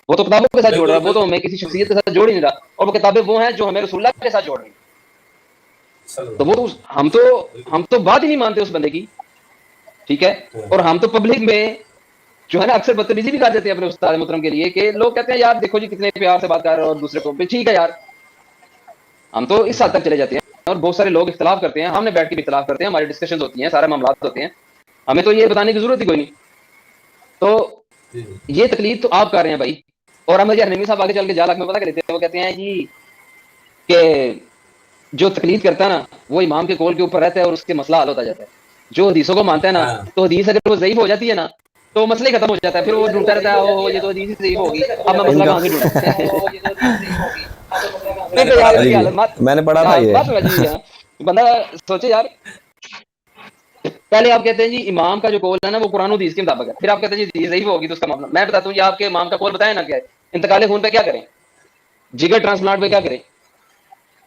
وہ تو کتابوں کے ساتھ جوڑ رہا ہے، وہ تو ہمیں کسی شخصیت کے ساتھ جوڑ ہی نہیں رہا، اور وہ کتابیں وہ ہیں جو ہمیں رسول اللہ کے ساتھ جوڑ رہی ہیں. تو وہ ہم تو بات ہی نہیں مانتے اس بندے کی، ٹھیک ہے. اور ہم تو پبلک میں جو ہے نا اکثر بدتمیزی بھی کر دیتے ہیں اپنے استاد محترم کے لیے، کہ لوگ کہتے ہیں یار دیکھو جی کتنے پیار سے بات کر رہے ہیں اور دوسرے کو بھی، ٹھیک ہے یار. ہم تو اس حد تک چلے جاتے ہیں، اور بہت سارے لوگ اختلاف کرتے ہیں، ہم نے بیٹھ کے بھی اختلاف کرتے ہیں، ہماری ڈسکشنز ہوتی ہیں، سارے معاملات ہوتے ہیں، ہمیں تو یہ بتانے کی ضرورت ہی کوئی نہیں. تو یہ تقلید تو آپ کر رہے ہیں بھائی. اور احمد یار نعیمی صاحب آگے چل کے جال حق میں پتہ کر لیتے ہیں، وہ کہتے ہیں جی کہ جو تقلید کرتا ہے نا وہ امام کے قول کے اوپر رہتا ہے اور اس کے مسئلہ حل ہوتا جاتا ہے. جو حدیثوں کو مانتا ہے نا تو حدیث اگر وہ ضعیف ہو جاتی ہے نا تو مسئلہ ہی ختم ہو جاتا ہے، پھر وہ ڈھونڈتا رہتا ہے او یہ تو حدیث ہی ضعیف ہوگی، اب میں ان مسئلہ کا کہاں سے ڈھونڈوں. نہیں تو یار ان کی حالت میں نے پڑھا تھا یہ. بات سمجھ جی. بندہ سوچے یار، پہلے آپ کہتے ہیں جی امام کا جو قول ہے نا وہ قرآن و حدیث کے مطابق ہے، پھر آپ کہتے ہیں جی ضعیف ہوگی تو اس کا معاملہ. میں بتاتا ہوں یہ آپ کے امام کا قول بتائیں نا کیا ہے. انتقال خون پہ کیا کریں، جگر ٹرانسپلانٹ پہ کیا کریں،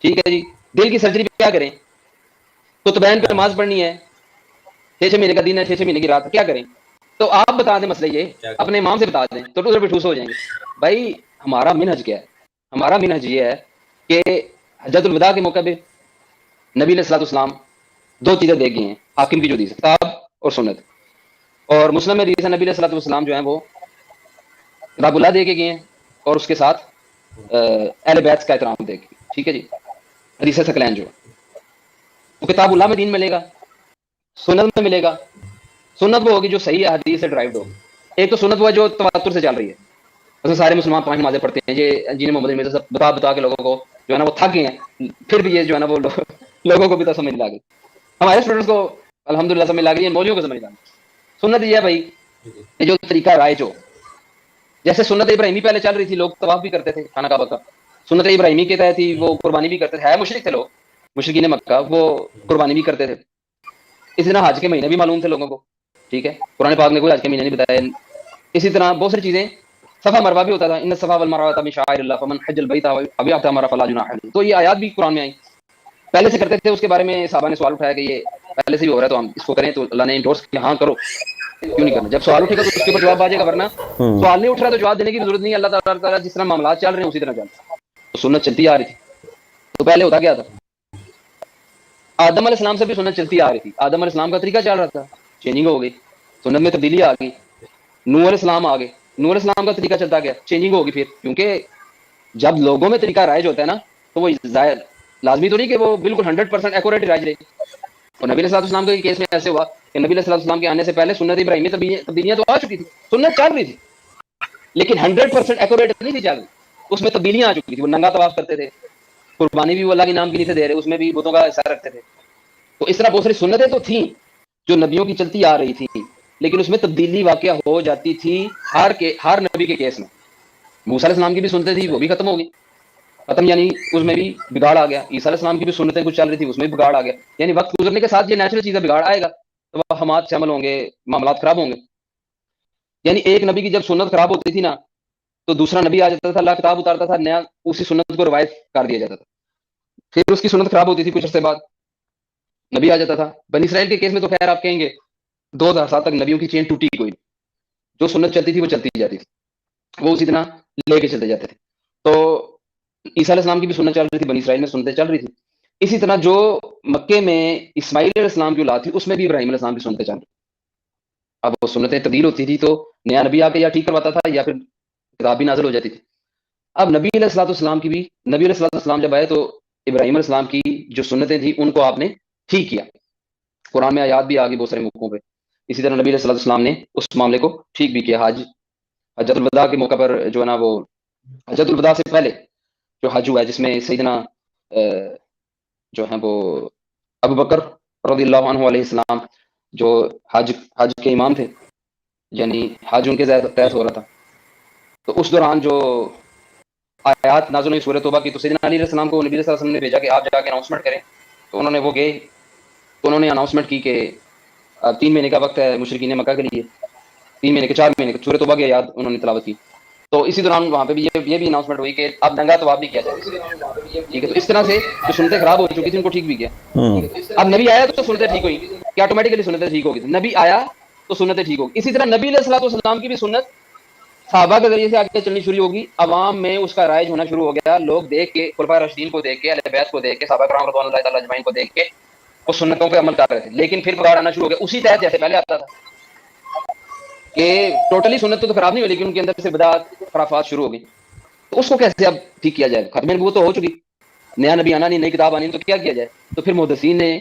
ٹھیک ہے جی، دل کی سرجری پہ کیا کریں، کتبین پہ نماز پڑھنی ہے، 6 مہینے کا دن ہے 6 مہینے کی رات، کیا کریں. تو آپ بتا دیں مسئلہ یہ، اپنے امام سے بتا دیں تو ادھر پہ ٹھوس ہو جائیں گے. بھائی ہمارا منہج کیا ہے؟ ہمارا منہج یہ ہے کہ حجۃ الوداع کے موقع پہ نبی علیہ الصلوۃ والسلام دو چیزیں دے گئے ہیں حاکم کی جو حدیث ہے، کتاب اور سنت. اور مسلم میں حدیث ہے نبی علیہ الصلوۃ والسلام جو ہیں وہ کتاب اللہ دے کے گئے ہیں اور اس کے ساتھ اہل بیت کا احترام دے کے. ٹھیک ہے جی. حدیث ثقلین جو ہے وہ کتاب اللہ میں دین ملے گا، سنت میں ملے گا. سنت وہ ہوگی جو صحیح حدیث سے ڈرائیوڈ ہوگی. ایک تو سنت وہ ہے جو تواتر سے چل رہی ہے، مثلا سارے مسلمان 5 نمازیں پڑھتے ہیں جنہیں محمد مرزا صاحب بتا بتا کے لوگوں کو جو ہے نا وہ تھک گئے ہیں، پھر بھی یہ جو ہے نا وہ لوگوں کو بھی تو سمجھ لا گئی. ہمارے اسٹوڈنٹس کو الحمدللہ سمجھ لا گئی ہے، مولویوں کو سمجھ لا گئی. سنت یہ ہے بھائی کہ جو طریقہ رائج ہو. جیسے سنت ابراہیمی پہلے چل رہی تھی، لوگ طواف بھی کرتے تھے خانہ کعبہ کا، سنت ابراہیمی کے تحت ہی وہ قربانی بھی کرتے تھے. ہے مشرک تھے لوگ، مشرکین مکہ، وہ قربانی بھی کرتے تھے. اسی طرح حج کے مہینے بھی معلوم تھے لوگوں کو. ٹھیک ہے، قرآن پاک نے کوئی حج کے مہینے نہیں بتایا. اسی طرح بہت ساری چیزیں، صفا مروہ بھی ہوتا تھا، ان الصفا والمروہ من شعائر اللہ فمن حج البیت او اعتمر فلا جناح علیہ. تو یہ آیات بھی قرآن میں آئی، پہلے سے کرتے تھے. اس کے بارے میں صحابہ نے سوال اٹھایا کہ یہ پہلے سے بھی ہو رہا ہے تو ہم اس کو کریں، تو اللہ نے انڈورس کیا ہاں کرو، کیوں نہیں کرنا. جب سوال اٹھے گا تو اس کے اوپر جواب آ جائے گا، ورنہ سوال نہیں اٹھ رہا تو جواب دینے کی ضرورت نہیں. اللہ تعالیٰ جس طرح معاملات چل رہے ہیں اسی طرح چل رہے ہیں. تو سنت چلتی آ رہی تھی. تو پہلے ہوتا کیا تھا، آدم علیہ السلام سے بھی سنت چلتی آ رہی تھی. آدم علیہ السلام کا طریقہ چل رہا تھا، چینجنگ ہو گئی، سنت میں تبدیلی آ گئی. نوح علیہ السلام آ گئے، نوح علیہ السلام کا طریقہ چلتا گیا، چینجنگ ہوگی. پھر کیونکہ جب لوگوں میں طریقہ رائج ہوتا ہے نا تو وہ لازمی تو نہیں کہ وہ بالکل 100% ایکوریٹ رائج رہے. اور نبی علیہ الصلوۃ والسلام کے کیس میں ایسے ہوا کہ نبی علیہ الصلوۃ والسلام کے آنے سے پہلے سنت ابراہیمی تبدیلیاں تو آ چکی تھی، سنت چل رہی تھی لیکن 100% ایکوریٹ نہیں تھی چل رہی. اس میں تبدیلیاں آ چکی تھی. وہ ننگا طواف کرتے تھے، قربانی بھی وہ اللہ کے نام کی نہیں تھے دے رہے، اس میں بھی بتوں کا حصہ رکھتے تھے. تو اس طرح بہت ساری سنتیں تو تھیں جو نبیوں کی چلتی آ رہی تھی، لیکن اس میں تبدیلی واقع ہو جاتی تھی ہر نبی کے کیس میں. موسیٰ علیہ السلام کی بھی سنتیں تھی، وہ بھی ختم ہو گئی. ختم یعنی اس میں بھی بگاڑ آ گیا. عیسیٰ علیہ السلام کی بھی سنتیں کچھ چل رہی تھی، اس میں بھی بگاڑ آ گیا. یعنی وقت گزرنے کے ساتھ یہ نیچرل چیزیں بگاڑ آئے گا، تو حمات سے عمل ہوں گے، معاملات خراب ہوں گے. یعنی ایک نبی کی جب سنت خراب ہوتی تھی نا تو دوسرا نبی آ جاتا تھا، اللہ کتاب اتارتا تھا، نیا اسی سنت کو روایت کر دیا جاتا تھا. پھر اس کی سنت خراب ہوتی تھی، کچھ عرصے بعد نبی آ جاتا تھا. بنی اسرائیل کے کیس میں تو خیر آپ کہیں گے 2000 سال تک نبیوں کی چین ٹوٹی کوئی، جو سنت چلتی تھی وہ چلتی جاتی تھی، وہ اسی طرح لے کے چلتے جاتے تھے. تو عیسیٰ علیہ السلام کی بھی سنت چل رہی تھی، بنی اسرائیل میں سنتیں چل رہی تھی. اسی طرح جو مکے میں اسماعیل علیہ السلام کی اولاد تھی اس میں بھی ابراہیم علیہ السلام کی سنتیں چل رہی. اب وہ سنتیں تبدیل ہوتی تھی تو نیا نبی آ کے یا ٹھیک کرواتا تھا یا پھر کتاب بھی نازل ہو جاتی تھی. اب نبی علیہ الصلوۃ والسلام کی بھی، نبی علیہ الصلوۃ والسلام جب آئے تو ابراہیم علیہ السلام کی جو سنتیں تھیں ان کو آپ نے ٹھیک کیا. قرآن میں آیات بھی آ گئی بہت سارے موقعوں پہ. اسی طرح نبی علیہ الصلوۃ والسلام نے اس معاملے کو ٹھیک بھی کیا. حجۃ الوداع کے موقع پر جو ہے نا وہ حجۃ الوداع سے پہلے جو حج ہوا ہے جس میں سیدنا جو ہے وہ ابو بکر رضی اللہ عنہ علیہ السلام جو حج کے امام تھے، یعنی حج ان کے تحت ہو رہا تھا. تو اس دوران جو آیات نازل ہوئی سورۃ توبہ کی، تو سیدنا علی علیہ السلام کو نبی علیہ السلام نے بھیجا کہ آپ جا کے اناؤنسمنٹ کریں. تو انہوں نے وہ گئے، تو انہوں نے اناؤنسمنٹ کی کہ 3 مہینے کا وقت ہے مشرکین مکہ کے لیے، 3 مہینے کے 4 مہینے کے سورۃ توبہ کی آیات انہوں نے تلاوت کی. تو اسی دوران وہاں پہ بھی یہ بھی اناؤنسمنٹ ہوئی کہ اب ننگا طواف نہیں کیا جائے. ٹھیک ہے، تو اس طرح سے جو سنتیں خراب ہو چکی تھی ان کو ٹھیک بھی کیا. اب نبی آیا تو سنتیں ٹھیک ہوئی کہ آٹومیٹکلی سنتیں ٹھیک ہوگی. نبی آیا تو سنتیں ٹھیک ہوگی. اسی طرح نبی علیہ الصلوۃ والسلام کی بھی سنت صحابہ کے ذریعے سے آگے چلنی شروع ہوگی. عوام میں اس کا رائج ہونا شروع ہو گیا. لوگ دیکھ کے، خلفائے راشدین کو دیکھ کے، اہل بیت کو دیکھ کے، صحابہ کرام رضوان اللہ تعالی اجمعین کو دیکھ کے وہ سنتوں پہ عمل کر رہے تھے. لیکن پھر بگاڑ آنا شروع ہو گیا اسی تحت جیسے پہلے آتا تھا کہ ٹوٹلی سنت تو خراب نہیں ہوئی لیکن ان کے اندر سے بدعات خرافات شروع ہو گئی. تو اس کو کیسے اب ٹھیک کیا جائے؟ ختم نبوت تو ہو چکی، نیا نبی آنا نہیں، نئی کتاب آنی، تو کیا کیا جائے؟ تو پھر محدثین نے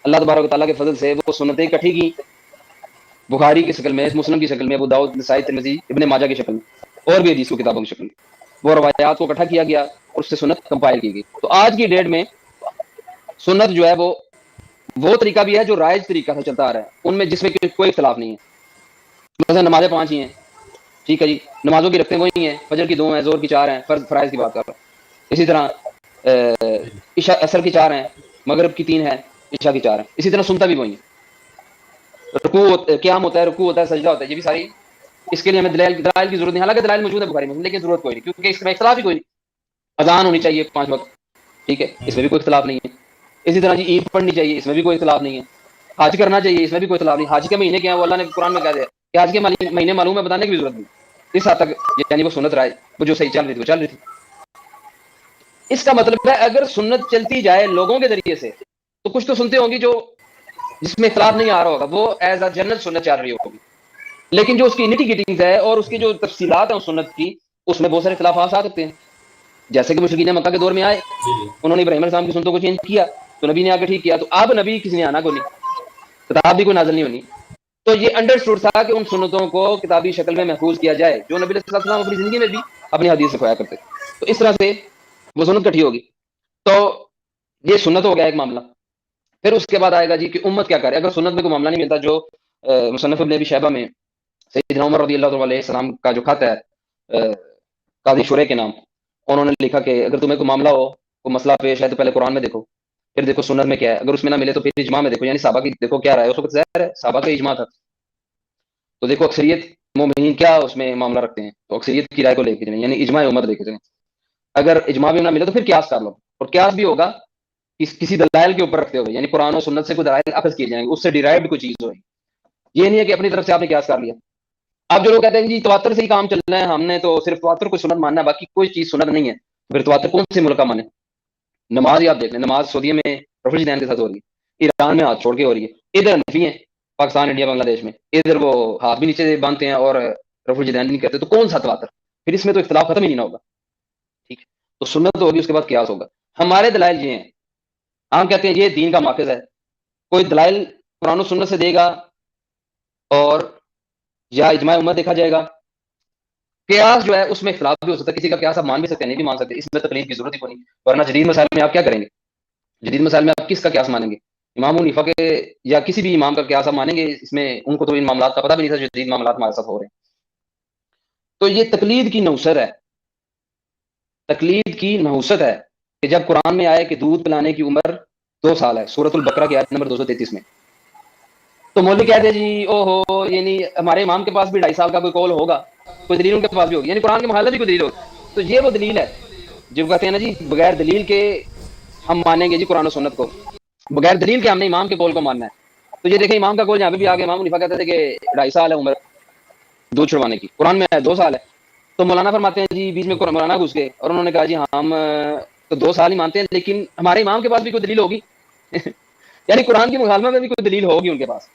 اللہ تبارک و تعالیٰ کے فضل سے وہ سنتیں اکٹھی کی، بخاری کی شکل میں، مسلم کی شکل میں، ابو داؤد، نسائی، ترمذی، ابن ماجہ کی شکل میں، اور بھی حدیث کی کتابوں کی شکل میں وہ روایات کو اکٹھا کیا گیا اور اس سے سنت کمپائل کی گئی. تو آج کی ڈیٹ میں سنت جو ہے وہ طریقہ بھی ہے جو رائج طریقہ سے چلتا آ رہا ہے، ان میں جس میں کوئی اختلاف نہیں ہے. مثلا نمازیں 5 ہی ہیں، ٹھیک ہے جی، نمازوں کی رکھتے وہی ہیں، فجر کی 2 ہیں، زور کی 4 ہیں، فرائض کی بات کر رہا ہوں. اسی طرح عشاء عصر کی 4 ہیں، مغرب کی 3 ہیں، عشاء کی 4 ہیں. اسی طرح سنتا بھی وہی ہے. رکوع قیام ہوتا ہے، رکوع ہوتا ہے، سجدہ ہوتا ہے، یہ بھی ساری اس کے لیے ہمیں دلائل کی ضرورت نہیں. حالانکہ دلائل موجود ہے بخاری میں لیکن ضرورت کوئی نہیں کیونکہ اس میں اختلاف ہی کوئی نہیں. اذان ہونی چاہیے 5 وقت، ٹھیک ہے، اس میں بھی کوئی اختلاف نہیں ہے. اسی طرح جی عید پڑھنی چاہیے، اس میں بھی کوئی اختلاف نہیں ہے. حج کرنا چاہیے، اس میں بھی کوئی اختلاف نہیں. حج کے مہینے کیا ہے وہ اللہ نے قرآن میں کہہ دیا کہ آج کے مہینے معلوم ہے بتانے کی بھی ضرورت نہیں. اس حد تک یعنی وہ سنت رائے وہ جو صحیح چل رہی تھی وہ چل رہی تھی. اس کا مطلب ہے اگر سنت چلتی جائے لوگوں کے ذریعے سے تو کچھ تو سنتے ہوں گی جو جس میں اختلاف نہیں آ رہا ہوگا, وہ ایز اے جنرل سنت چل رہی ہوگی. لیکن جو اس کی نیٹی گیٹنگز ہے اور اس کی جو تفصیلات ہیں اس سنت کی, اس میں بہت سارے اختلافات آ سکتے ہیں. جیسے کہ مشرکین مکہ کے دور میں آئے, انہوں نے ابراہیم علیہ السلام کی سنتوں کو چینج کیا تو نبی نے آ کے ٹھیک کیا. تو اب نبی کسی نے آنا کو نہیں, کتاب بھی کوئی نازل نہیں ہونی. تو یہ انڈرسٹوڈ تھا کہ ان سنتوں کو کتابی شکل میں محفوظ کیا جائے جو نبی علیہ السلام اپنی زندگی میں بھی اپنی حدیث سے کھویا کرتے. تو اس طرح سے وہ سنت کٹھی ہوگی. تو یہ سنت ہو گیا ایک معاملہ. پھر اس کے بعد آئے گا جی کہ امت کیا کرے اگر سنت میں کوئی معاملہ نہیں ملتا. جو مصنف ابن ابی شیبہ میں سیدنا عمر رضی اللہ علیہ السلام کا جو خط ہے قاضی شورے کے نام, انہوں نے لکھا کہ اگر تمہیں کوئی معاملہ ہو, کوئی مسئلہ پیش ہے, تو پہلے قرآن میں دیکھو, پھر دیکھو سنت میں کیا ہے, اگر اس میں نہ ملے تو پھر اجماع میں دیکھو, یعنی صحابہ کی دیکھو کیا رہا ہے. اس وقت ظاہر ہے صحابہ کا اجماع تھا, تو دیکھو اکثریت مومنین کیا اس میں معاملہ رکھتے ہیں, تو اکثریت کی رائے کو لے کے چلیں, یعنی اجماع امت لے کے چلیں. اگر اجماع بھی نہ ملے تو پھر قیاس کر لو, اور قیاس بھی ہوگا کسی دلائل کے اوپر رکھتے ہوئے, یعنی قرآن و سنت سے کوئی دلائل اخذ کیے جائیں گے, اس سے ڈیرائیوڈ کوئی چیز ہوگی. یہ نہیں ہے کہ اپنی طرف سے آپ نے قیاس کر لیا. اب جو لوگ کہتے ہیں جی تواتر سے ہی کام چلنا ہے, ہم نے تو صرف تواتر کو سنت ماننا ہے, باقی کوئی چیز سنت نہیں ہے, پھر تواتر کون سے ملک کا مانے. نماز ہی آپ دیکھ لیں, نماز سعودیہ میں رفع الجدین کے ساتھ ہو رہی ہے, ایران میں ہاتھ چھوڑ کے ہو رہی ہے, ادھر حنفی ہیں پاکستان انڈیا بنگلہ دیش میں, ادھر وہ ہاتھ بھی نیچے باندھتے ہیں اور رفع الجدین نہیں کرتے. تو کون سا تواتر, پھر اس میں تو اختلاف ختم ہی نہیں نہ ہوگا. ٹھیک ہے, تو سنت ہوگی, اس کے بعد قیاس ہوگا. ہمارے دلائل یہ ہیں, ہم کہتے ہیں یہ دین کا ماخذ ہے. کوئی دلائل قرآن و سنت سے دے گا اور یا اجماع امت دیکھا جائے گا. قیاس جو ہے اس میں اختلاف بھی ہو سکتا ہے, کسی کا قیاس آپ مان بھی سکتے ہیں نہیں بھی مان سکتے, اس میں تقلید کی ضرورت ہی کوئی نہیں. ورنہ جدید مسائل میں آپ کیا کریں گے, جدید مسائل میں آپ کس کا قیاس مانیں گے, امام حنیفہ کے یا کسی بھی امام کا قیاس آپ مانیں گے, اس میں ان کو تو ان معاملات کا پتہ بھی نہیں تھا جو جدید معاملات ہمارے ساتھ ہو رہے ہیں. تو یہ تقلید کی نوسط ہے, تقلید کی نوسط ہے کہ جب قرآن میں آئے کہ دودھ پلانے کی عمر 2 سال ہے, سورۃ البقرہ کی آیت نمبر 233 میں, تو مولوی کہتے ہیں جی او ہو, یعنی ہمارے امام کے پاس بھی 2.5 سال کا کوئی قول ہوگا, کوئی دلیل ان کے پاس بھی ہوگی, یعنی قرآن کے محاذ بھی کوئی دلیل ہوگی. تو یہ وہ دلیل ہے جو کہتے ہیں نا جی بغیر دلیل کے ہم مانیں گے جی قرآن و سنت کو, بغیر دلیل کے ہم نے امام کے قول کو ماننا ہے. تو یہ دیکھیں امام کا قول یہاں پہ بھی آ گیا, امام حنیفہ کہتے تھے کہ 2.5 سال ہے عمر دودھ چھڑوانے کی, قرآن میں 2 سال ہے. تو مولانا فرماتے ہیں جی بیچ میں مولانا گھس گئے اور انہوں نے کہا جی ہم تو 2 سال ہی مانتے ہیں, لیکن ہمارے امام کے پاس بھی کوئی دلیل ہوگی یعنی قرآن کی مخالفت میں بھی کوئی دلیل ہوگی ان کے پاس.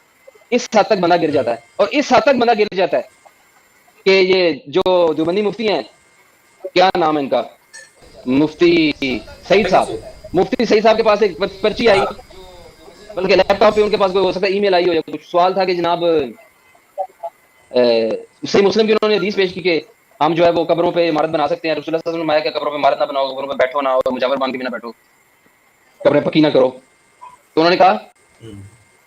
اس حد تک بندہ گر جاتا ہے, اور اس حد تک بندہ گر جاتا ہے کہ یہ جو دیوبندی مفتی ہیں, کیا نام ہے ان کا, مفتی سعید صاحب, مفتی سعید صاحب کے پاس ایک پرچی آئی, بلکہ لیپ ٹاپ پہ ان کے پاس کوئی ہو سکتا ہے ای میل آئی ہو, یا کچھ سوال تھا کہ جناب صحیح مسلم کی انہوں نے حدیث پیش کی کہ ہم جو ہے وہ قبروں پہ عمارت بنا سکتے ہیں. رسول اللہ صلی اللہ علیہ وسلم نے کہ قبروں پہ عمارت نہ بناؤ, قبروں پہ بیٹھو نہ, اور مجاور باندھ کے بھی نہ بیٹھو, قبریں پکی نہ کرو. تو انہوں نے کہا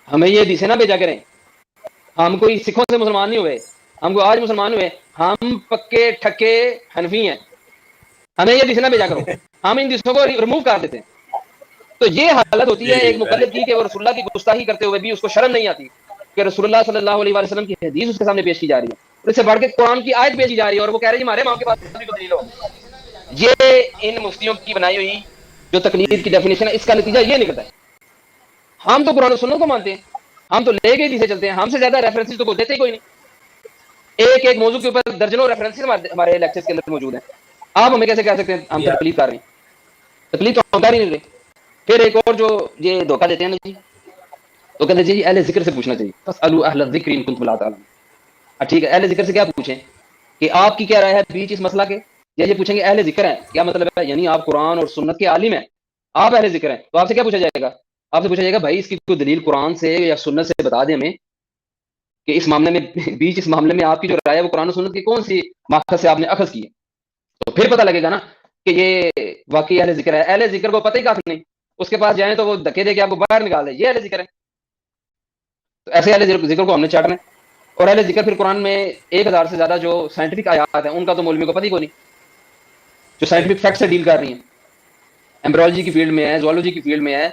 ہمیں یہ حدیثیں نہ بھیجا کریں, ہم کوئی سکھوں سے مسلمان نہیں ہوئے, ہم کو آج مسلمان ہوئے, ہم پکے ٹھکے حنفی ہیں, ہمیں یہ حدیثیں نہ بھیجا کرو, ہم ان حدیثوں کو ریموو کر دیتے ہیں. تو یہ حالت ہوتی ہے ایک مقلد کی کہ وہ رسول اللہ کی گستاخی کرتے ہوئے بھی اس کو شرم نہیں آتی کہ رسول اللہ صلی اللہ علیہ وسلم کی حدیث اس کے سامنے پیش کی جا رہی ہے, اور اس سے بڑھ کے قرآن کی آیت پیش کی جا رہی ہے, اور وہ کہہ رہے ہیں ہمارے ماں کے پاس بھی کوئی دلیل ہو. یہ ان مفتیوں کی بنائی ہوئی جو تقلید کی ڈیفینیشن ہے, اس کا نتیجہ یہ نکلتا ہے. ہم تو قرآن و سنت کو مانتے ہیں, ہم تو لے کے پیچھے چلتے ہیں, ہم سے زیادہ ریفرنسز تو کوئی دیتے کوئی نہیں. ایک موضوع کے اوپر درجنوں ریفرنسز ہمارے لیکچرز کے اندر موجود ہیں. آپ ہمیں کیسے کہہ سکتے ہیں ہم تقلید کر رہے ہیں, تقلید تو ہم کر ہی نہیں رہے. پھر ایک اور جو یہ دھوکہ دیتے ہیں نا جی, تو کہتے ہیں جی اہل ذکر سے پوچھنا چاہیے, فاسألوا اہل الذکر ان کنتم لا تعلمون. ٹھیک ہے, اہل ذکر سے کیا پوچھیں کہ آپ کی کیا رائے ہے بیچ اس مسئلہ کے, یا یہ پوچھیں گے اہل ذکر ہیں کیا مطلب ہے, یعنی آپ قرآن اور سنت کے عالم ہیں, آپ اہل ذکر ہیں, تو آپ سے کیا پوچھا جائے گا, آپ سے پوچھا جائے گا بھائی اس کی کوئی دلیل قرآن سے یا سنت سے بتا دیں ہمیں کہ اس معاملے میں بیچ اس معاملے میں آپ کی جو رائے ہے وہ قرآن و سنت کی کون سی ماخذ سے آپ نے اخذ کی ہے. تو پھر پتہ لگے گا نا کہ یہ واقعی اہل ذکر ہے. اہل ذکر کو پتہ ہی کافی نہیں, اس کے پاس جائیں تو وہ دھکے دے کے آپ کو باہر نکال دے, یہ اہل ذکر ہے. تو ایسے اہل ذکر کو ہم نے چاٹنا ہے. اور اہل ذکر پھر قرآن میں 1000 سے زیادہ جو سائنٹیفک آیات ہیں ان کا تو مولوی کو پتہ ہی کو نہیں, جو سائنٹیفک فیکٹ سے ڈیل کر رہی ہیں, ایمبرولوجی کی فیلڈ میں ہے, زوالوجی کی فیلڈ میں ہے,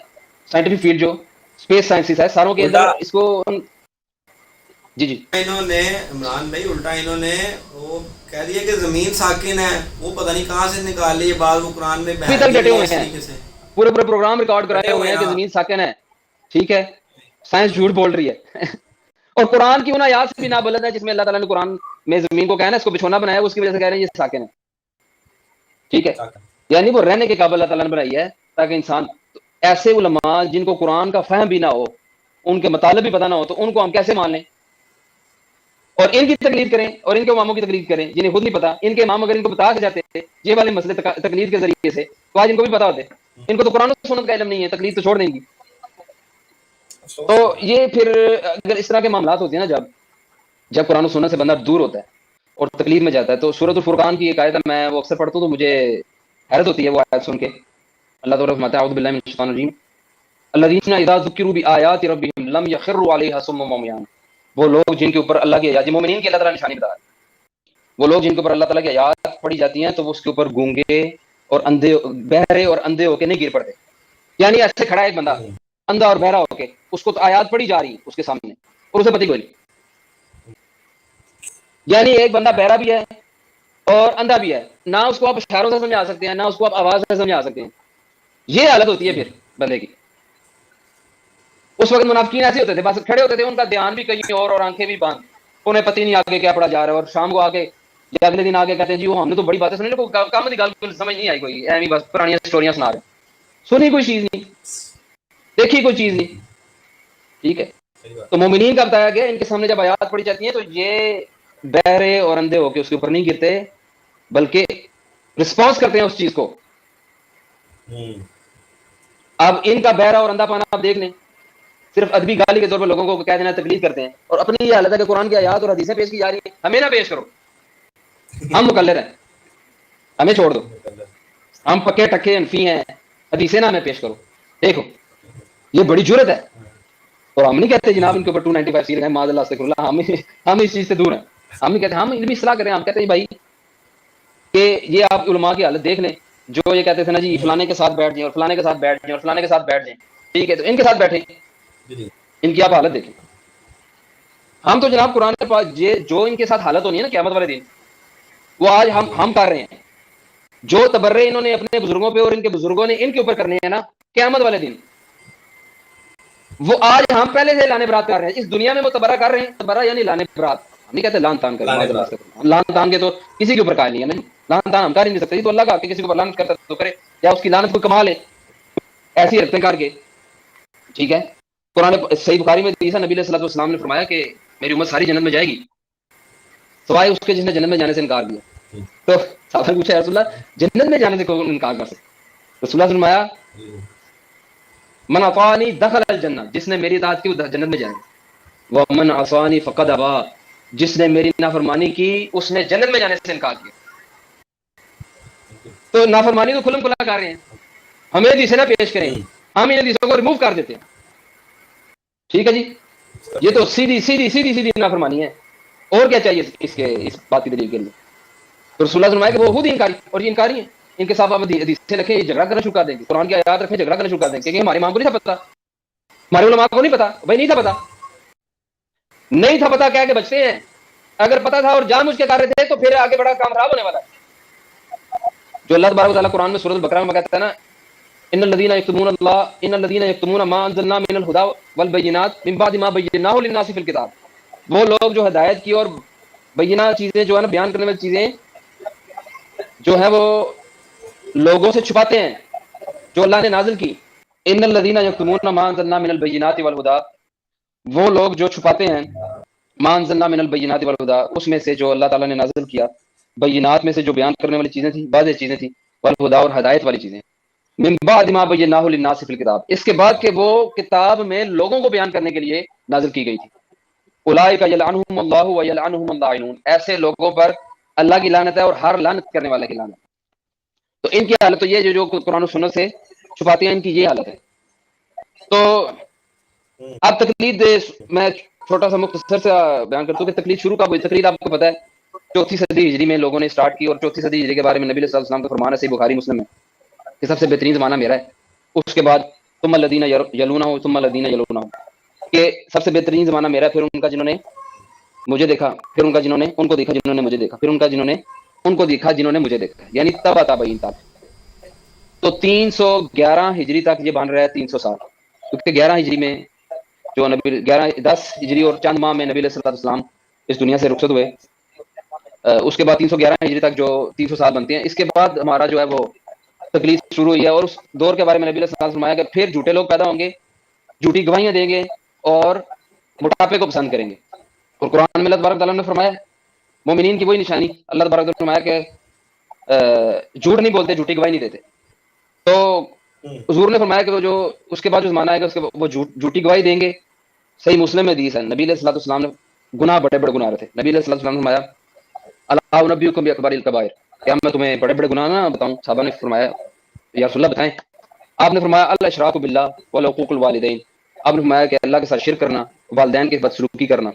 سائنٹیفک فیلڈ جو اسپیس سائنسز ہے, ساروں کے اندر اس کو جی انہوں نے عمران بھائی الٹا انہوں نے وہ کہہ دیا کہ زمین ساکن ہے, وہ پتہ نہیں کہاں سے نکال لی یہ بات, وہ قرآن میں ابھی تک ڈٹے ہوئے ہیں, پورے پروگرام ریکارڈ کرائے ہوئے ہیں کہ زمین ساکن ہے. ٹھیک ہے, سائنس جھوٹ بول رہی ہے اور قرآن کی ان آیات سے بھی نہ بلد ہے جس میں اللہ تعالیٰ نے قرآن میں زمین کو کہنا ہے اس کو بچھونا بنایا ہے، اس کی وجہ سے کہہ رہے ہیں یہ ساکن ہے. ٹھیک ہے، یعنی وہ رہنے کے قابل اللہ تعالیٰ نے بنائی ہے تاکہ انسان. ایسے علماء جن کو قرآن کا فہم بھی نہ ہو، ان کے مطالب بھی پتہ نہ ہو، تو ان کو ہم کیسے مان لیں اور ان کی تقلید کریں اور ان کے اماموں کی تقلید کریں جنہیں خود نہیں پتا. ان کے امام اگر ان کو بتا کے جاتے تھے یہ والے مسئلے تقلید کے ذریعے سے تو آج ان کو بھی پتا ہوتے. ان کو تو قرآن و سنت کا علم نہیں ہے، تقلید تو چھوڑ دیں گی. تو یہ پھر اگر اس طرح کے معاملات ہوتے ہیں نا، جب قرآن و سنت سے بندہ دور ہوتا ہے اور تقلید میں جاتا ہے، تو سورۃ الفرقان کی ایک آیت میں وہ اکثر پڑھتا ہوں تو مجھے حیرت ہوتی ہے وہ آیت سن کے. اللہ تعالیٰ فرماتا ہے اعوذ باللہ من الشیطان الرجیم الذین اذا ذکروا بآیات ربہم لم یخروا علیہا صما وعمیانا. وہ لوگ جن کے اوپر اللہ کی آیات، مومنین کی اللہ تعالیٰ نشانی بتا رہا ہے، وہ لوگ جن کے اوپر اللہ تعالیٰ کی آیات پڑھی جاتی ہیں تو وہ اس کے اوپر گونگے اور اندھے، بہرے اور اندھے ہو کے نہیں گر پڑتے. یعنی ایسے کھڑا ہے ایک بندہ اندھا اور بہرا ہو کے، اس کو تو آیات پڑھی جا رہی ہے اس کے سامنے اور اسے پتہ کوئی نہیں. یعنی ایک بندہ بہرا بھی ہے اور اندھا بھی ہے، نہ اس کو آپ اشاروں سے سمجھا سکتے ہیں نہ اس کو آپ آواز سے سمجھا سکتے ہیں. یہ حالت ہوتی ہے پھر بندے کی. اس وقت منافقین ایسے ہوتے تھے، بس کھڑے ہوتے تھے، ان کا دھیان بھی کہیں اور آنکھیں بھی بند، انہیں پتہ نہیں آگے کیا پڑھا جا رہا ہے. اور شام کو آگے یا اگلے دن آگے کہتے ہیں جی وہ ہم نے تو بڑی باتیں سنی، کام کی گل سمجھ نہیں آئی، کوئی ایویں بس پرانی اسٹوریاں سنا رہے ہیں، سنی کوئی چیز نہیں، دیکھی کوئی چیز نہیں. ٹھیک ہے، تو مومنین کا بتایا گیا ان کے سامنے جب آیات پڑھی جاتی ہیں تو یہ بہرے اور اندھے ہو کے اس کے اوپر نہیں گرتے بلکہ رسپانس کرتے ہیں اس چیز کو. اب ان کا بہرا اور اندھا پانا آپ دیکھ لیں، صرف ادبی گالی کے طور پر لوگوں کو کہہ دینا تقلید کرتے ہیں، اور اپنی یہ حالت ہے کہ قرآن کی آیات اور حدیثیں پیش کی جا رہی ہیں، ہمیں نہ پیش کرو، ہم مقلد ہیں، ہمیں چھوڑ دو، ہم پکے ٹکے انفی ہیں، حدیثیں نہ ہمیں پیش کرو. دیکھو یہ بڑی جرت ہے. اور ہم نہیں کہتے جناب ان کے اوپر 295 سی لگائیں، معاذ اللہ استغفر اللہ، ہم اس چیز سے دور ہیں. ہم نہیں کہتے، ہم علمی اصلاح کریں. ہم کہتے ہیں بھائی کہ یہ آپ علماء کی حالت دیکھ لیں جو یہ کہتے تھے نا جی فلانے کے ساتھ بیٹھ جائیں اور فلانے کے ساتھ بیٹھ جائیں اور فلانے کے ساتھ بیٹھ جائیں. ٹھیک ہے، تو ان کے ساتھ بیٹھیں، ان کی آپ حالت دیکھیں. ہم تو جناب قرآن کے پاس جو ان کے ساتھ حالت ہونی ہے نا قیامت والے دن، وہ آج ہم کر رہے ہیں. جو تبرے انہوں نے اپنے بزرگوں پہ اور ان کے بزرگوں نے ان کے اوپر کرنے ہیں نا قیامت والے دن، وہ آج ہم پہلے سے لانے برات کر رہے ہیں. اس دنیا میں وہ تبرہ کر رہے ہیں، تبرہ یعنی لانے برات. ہم نہیں کہتے لان تان کریں، لان تان کے تو کسی کے اوپر قائل نہیں ہے نا، لان تان ہم کر ہی نہیں سکتے. تو اللہ کا کہ کسی کے اوپر لعنت کرتا تو کرے، یا اس کی لعنت کو کما لے، ایسی حرکتیں کر کے. ٹھیک ہے، قرآن صحیح بخاری میں عیسیٰ نبی علیہ الصلوۃ والسلام نے فرمایا کہ میری امت ساری جنت میں جائے گی سوائے اس کے جس نے جنت میں جانے سے انکار کیا. تو صحابہ نے پوچھا رسول اللہ جنت میں جانے سے کون انکار کر سکتا؟ رسول اللہ نے فرمایا من اطاعنی دخل الجنہ، جس نے میری اطاعت کی وہ جنت میں جائے. ومن عصانی فقد ابا، جس نے میری نافرمانی کی اس نے جنت میں جانے سے انکار کیا. تو نافرمانی تو کھلم کھلا کر رہے ہیں، ہمیں حدیثیں نہ پیش کریں، ہم ان حدیثوں کو ریموو کر دیتے ہیں. ٹھیک ہے جی، یہ تو سیدھی سیدھی سیدھی سیدھی نافرمانی ہے. اور کیا چاہیے اس بات کی دلیل کے لیے؟ تو رسول اللہ نے فرمایا کہ وہ خود انکاری، اور یہ انکاری ہیں. ان کے ساتھ آپ حدیثیں رکھیں، یہ جھگڑا کرنا شروع کر دیں گے. قرآن کی آیات رکھیں، جھگڑا کرنا شروع کر دیں گے کہ ہمارے امام کو نہیں تھا پتا، ہمارے علماء کو نہیں پتا. بھائی نہیں تھا پتا، نہیں تھا پتا کہہ کے بچتے ہیں. اگر پتا تھا اور جان بوجھ کے کر رہے تھے تو پھر آگے بڑا کام خراب ہونے والا ہے. جو اللہ تبارک و تعالیٰ قرآن میں سورۃ البقرہ میں کہتا ہے نا ان الذين يكتمون ما انزلنا من الهدى والبينات من بعد ما بيناه للناس في الكتاب، وہ لوگ جو ہدایت کی اور بینہ چیزیں جو ہے نا بیان کرنے والی چیزیں جو ہے وہ لوگوں سے چھپاتے ہیں جو اللہ نے نازل کی. ان الذين يكتمون ما انزلنا من البينات والهدى، وہ لوگ جو چھپاتے ہیں ما انزلنا من البينات والهدى، اس میں سے جو اللہ تعالیٰ نے نازل کیا، بینات میں سے جو بیان کرنے والی چیزیں تھیں، بعض چیزیں تھیں، والہدى اور ہدایت والی چیزیں، من بعد ما بیناہ للناس فی الکتاب، اس کے بعد کہ وہ کتاب میں لوگوں کو بیان کرنے کے لیے نازل کی گئی تھی. اولئک یلعنہم اللہ ویلعنہم اللاعنون، ایسے لوگوں پر اللہ کی لعنت ہے اور ہر لعنت کرنے والے کی لعنت. تو ان کی حالت تو یہ جو قرآن و سنت سے چھپاتے ہیں، ان کی یہ حالت ہے. تو اب تقلید میں چھوٹا سا مختصر سے بیان کرتا ہوں کہ تقلید شروع کب ہوئی. تقلید آپ کو پتہ ہے 4 صدی ہجری میں لوگوں نے اسٹارٹ کی، اور 4 صدی ہجری کے بارے میں نبی علیہ الصلوۃ والسلام کا فرمان ہے صحیح بخاری مسلم میں کہ سب سے بہترین زمانہ میرا ہے. اس کے بعد ثم الذین یلونہم ثم الذین یلونہم، کہ سب سے بہترین زمانہ میرا ہے، پھر ان کا جنہوں نے مجھے دیکھا، پھر ان کا جنہوں نے ان کو دیکھا جنہوں نے مجھے دیکھا، پھر ان کا جنہوں نے ان کو دیکھا جنہوں نے مجھے دیکھا، یعنی تبع تابعین تک. تو 311 ہجری تک یہ بن رہا ہے 300 سال، کیونکہ 11 ہجری میں جو نبی 10 ہجری اور چند ماہ میں نبی علیہ السلام اس دنیا سے رخصت ہوئے. اس کے بعد 311 ہجری تک جو 300 سال بنتے ہیں. اس کے بعد ہمارا جو ہے وہ تکلیف شروع ہوئی ہے. اور اس دور کے بارے میں نبی علیہ السلام نے فرمایا کہ پھر جھوٹے لوگ پیدا ہوں گے, جھوٹی گواہیاں دیں گے اور موٹاپے کو پسند کریں گے. اور قرآن میں اللہ تبارک تعالیٰ نے فرمایا مومنین کی وہی نشانی, اللہ تبارک تعالیٰ نے فرمایا کہ جھوٹ نہیں بولتے, جھوٹی گواہی نہیں دیتے. تو حضور نے فرمایا کہ جو اس کے بعد جو زمانہ آئے گا اس کے وہ جھوٹی گواہی دیں گے. صحیح مسلم میں حدیث ہے, نبی علیہ السلام نے گناہ بڑے بڑے گناہ رہے تھے. نبی علیہ السلام نے فرمایا اللہ نبیکم باکبار الکبائر, کیا میں تمہیں بڑے بڑے گناہ نہ بتاؤں؟ صحابہ نے فرمایا یا رسول اللہ بتائیں. آپ نے فرمایا الاشراک باللہ وحقوق الوالدین. آپ نے فرمایا کہ اللہ کے ساتھ شرک کرنا, والدین کے بدسلوکی کرنا.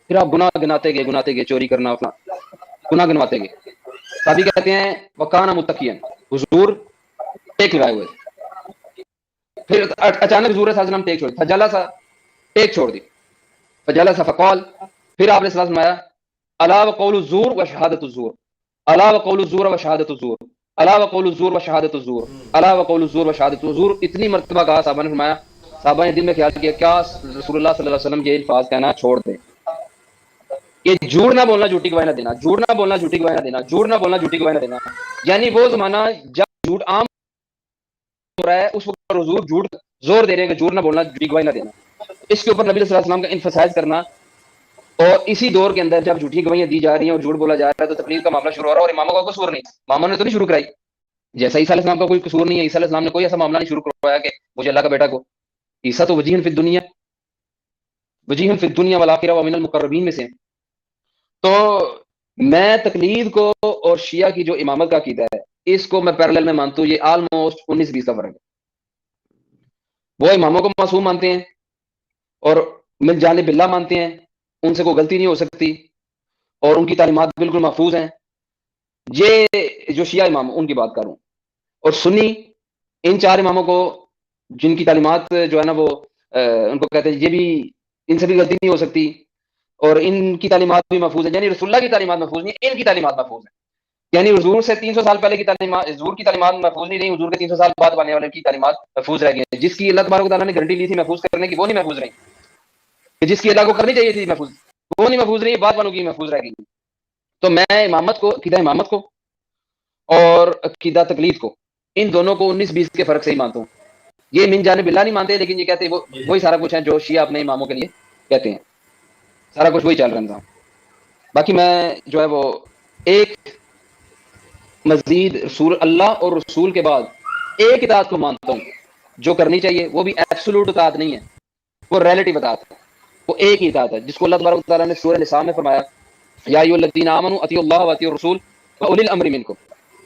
پھر آپ گناہ گناتے گئے, چوری کرنا, اپنا گناہ گنواتے گئے. صحابی کہتے ہیں وکانا متقیاً, حضور ٹیک لگائے ہوئے. پھر اچانک حضور صلی اللہ علیہ وسلم ٹیک چھوڑ دی, فجالہ سا ٹیک چھوڑ دی, فجالہ سا فقال. پھر آپ نے صلی اللہ علیہ وسلم فرمایا الا وقول الزور وشہادۃ الزور, الا وقول الزور وشہادۃ الزور, الا وقول الزور وشہادۃ الزور, الا وقول الزور وشہادۃ الزور. اتنی مرتبہ کہا صحابہ نے فرمایا, صحابہ نے دل میں خیال کیا کیا رسول اللہ صلی اللہ علیہ وسلم یہ الفاظ کہنا چھوڑ دیں. یہ جھوٹ نہ بولنا, جھوٹی گواہی نہ دینا, جھوٹ نہ بولنا, جھوٹی گواہی نہ دینا, جھوٹ نہ بولنا, جھوٹی گواہی نہ دینا. یعنی وہ زمانہ جب جھوٹ عام ہو رہا ہے اس وقت حضور جھوٹ زور دے رہے ہیں کہ جھوٹ نہ بولنا, جھوٹی گواہی نہ دینا. اس کے اوپر نبی صلی اللہ علیہ وسلم کا انفسائز کرنا. اور اسی دور کے اندر جب جھوٹی گواہیاں دی جا رہی ہیں اور جھوٹ بولا جا رہا ہے تو تقلید کا معاملہ شروع ہو رہا ہے. اور اماموں کا کوئی قصور نہیں, اماموں نے تو نہیں شروع کرائی. جیسا عیسیٰ علیہ السلام کا کوئی قصور نہیں ہے, عیسیٰ علیہ السلام نے کوئی ایسا معاملہ نہیں شروع کروایا کہ مجھے اللہ کا بیٹا کو. عیسیٰ تو وجیہن فی الدنیا, وجیہن فی الدنیا والآخرہ ومن المقربین میں سے. تو میں تقلید کو اور شیعہ کی جو امامت کا عقیدہ ہے اس کو میں پیرالل میں مانتا ہوں. یہ آلموسٹ 19-20 کا فرق ہے. وہ اماموں کو معصوم مانتے ہیں اور من جانب اللہ مانتے ہیں, ان سے کوئی غلطی نہیں ہو سکتی اور ان کی تعلیمات بالکل محفوظ ہیں. یہ جو شیعہ امام ان کی بات کر رہا ہوں. اور سنی ان 4 اماموں کو جن کی تعلیمات جو ہے نا وہ ان کو کہتے ہیں یہ بھی, ان سے بھی غلطی نہیں ہو سکتی اور ان کی تعلیمات بھی محفوظ ہیں. یعنی رسول اللہ کی تعلیمات محفوظ نہیں, ان کی تعلیمات محفوظ ہیں. یعنی حضور سے 300 سال پہلے کی تعلیمات, حضور کی تعلیمات محفوظ نہیں رہی, حضور کے 300 سال بعد آنے والے کی تعلیمات محفوظ رہ گئی ہیں. جس کی اللہ تبارک و تعالیٰ نے گارنٹی لی تھی محفوظ کرنے کی وہ نہیں محفوظ رہی, کہ جس کی اللہ کو کرنی چاہیے تھی محفوظ وہ نہیں محفوظ رہی, بعد والوں کی محفوظ رہ گئی. تو میں امامت کو, عقیدہ امامت کو اور عقیدہ تقلید کو, ان دونوں کو 19-20 کے فرق سے ہی مانتا ہوں. یہ من جانب اللہ نہیں مانتے, لیکن یہ کہتے ہیں وہی سارا کچھ ہے جو شیعہ اپنے اماموں کے لیے کہتے ہیں, سارا کچھ وہی چل رہا ہے. باقی میں جو ہے وہ ایک مزید رسول اللہ اور رسول کے بعد ایک اطاعت کو مانتا ہوں جو کرنی چاہیے, وہ بھی ایبسولوٹ اطاعت نہیں ہے, وہ ریلیٹیو اطاعت ہے, وہ ایک ہی اطاعت ہے جس کو اللہ تبارک و تعالیٰ نے سورہ نساء میں فرمایا یا ایھا الذین آمنوا اطیعوا اللہ واطیعوا الرسول واولی الامر منکم.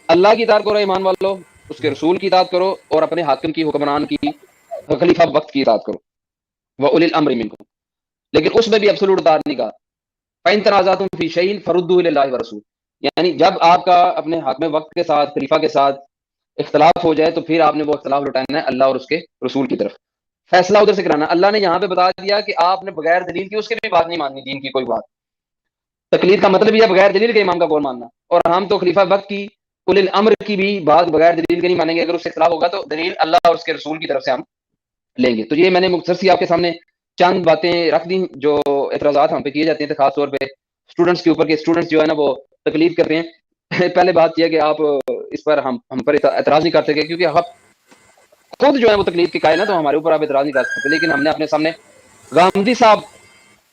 اللہ کی اطاعت کرو ایمان والو, اس کے رسول کی اطاعت کرو اور اپنے حاکم کی, حکمران کی, خلیفہ وقت کی اطاعت کرو, واولی الامر منکم. لیکن اس میں بھی ایبسولوٹ اطاعت نہیں کہا. فإن تنازعتم فی شیء فردوہ الی اللہ والرسول. یعنی جب آپ کا اپنے حاکم وقت کے ساتھ, خلیفہ کے ساتھ اختلاف ہو جائے تو پھر آپ نے وہ اختلاف لٹانا ہے اللہ اور اس کے رسول کی طرف, فیصلہ ادھر سے کرانا. اللہ نے یہاں پہ بتا دیا کہ آپ نے بغیر دلیل کی اس کی بھی بات نہیں ماننی, دین کی کوئی بات. تقلید کا مطلب یہ ہے بغیر دلیل کے امام کا قول ماننا, اور ہم تو خلیفہ وقت کی, اولی الامر کی بھی بات بغیر دلیل کے نہیں مانیں گے. اگر اس سے اختلاف ہوگا تو دلیل اللہ اور اس کے رسول کی طرف سے ہم لیں گے. تو یہ میں نے مختصر سی آپ کے سامنے چند باتیں رکھ دیں جو اعتراضات ہم پہ کیے جاتے ہیں, خاص طور پہ اسٹوڈنٹس کے اوپر, کہ اسٹوڈنٹس جو ہے نا وہ تقلید کرتے ہیں. پہلے بات یہ ہے کہ آپ اس پر ہم پر اعتراض نہیں کر سکے کیونکہ آپ خود جو ہے وہ تقلید کے قائل ہیں, تو ہمارے اوپر آپ اعتراض نہیں کر سکتے. لیکن ہم نے اپنے سامنے غامدی صاحب,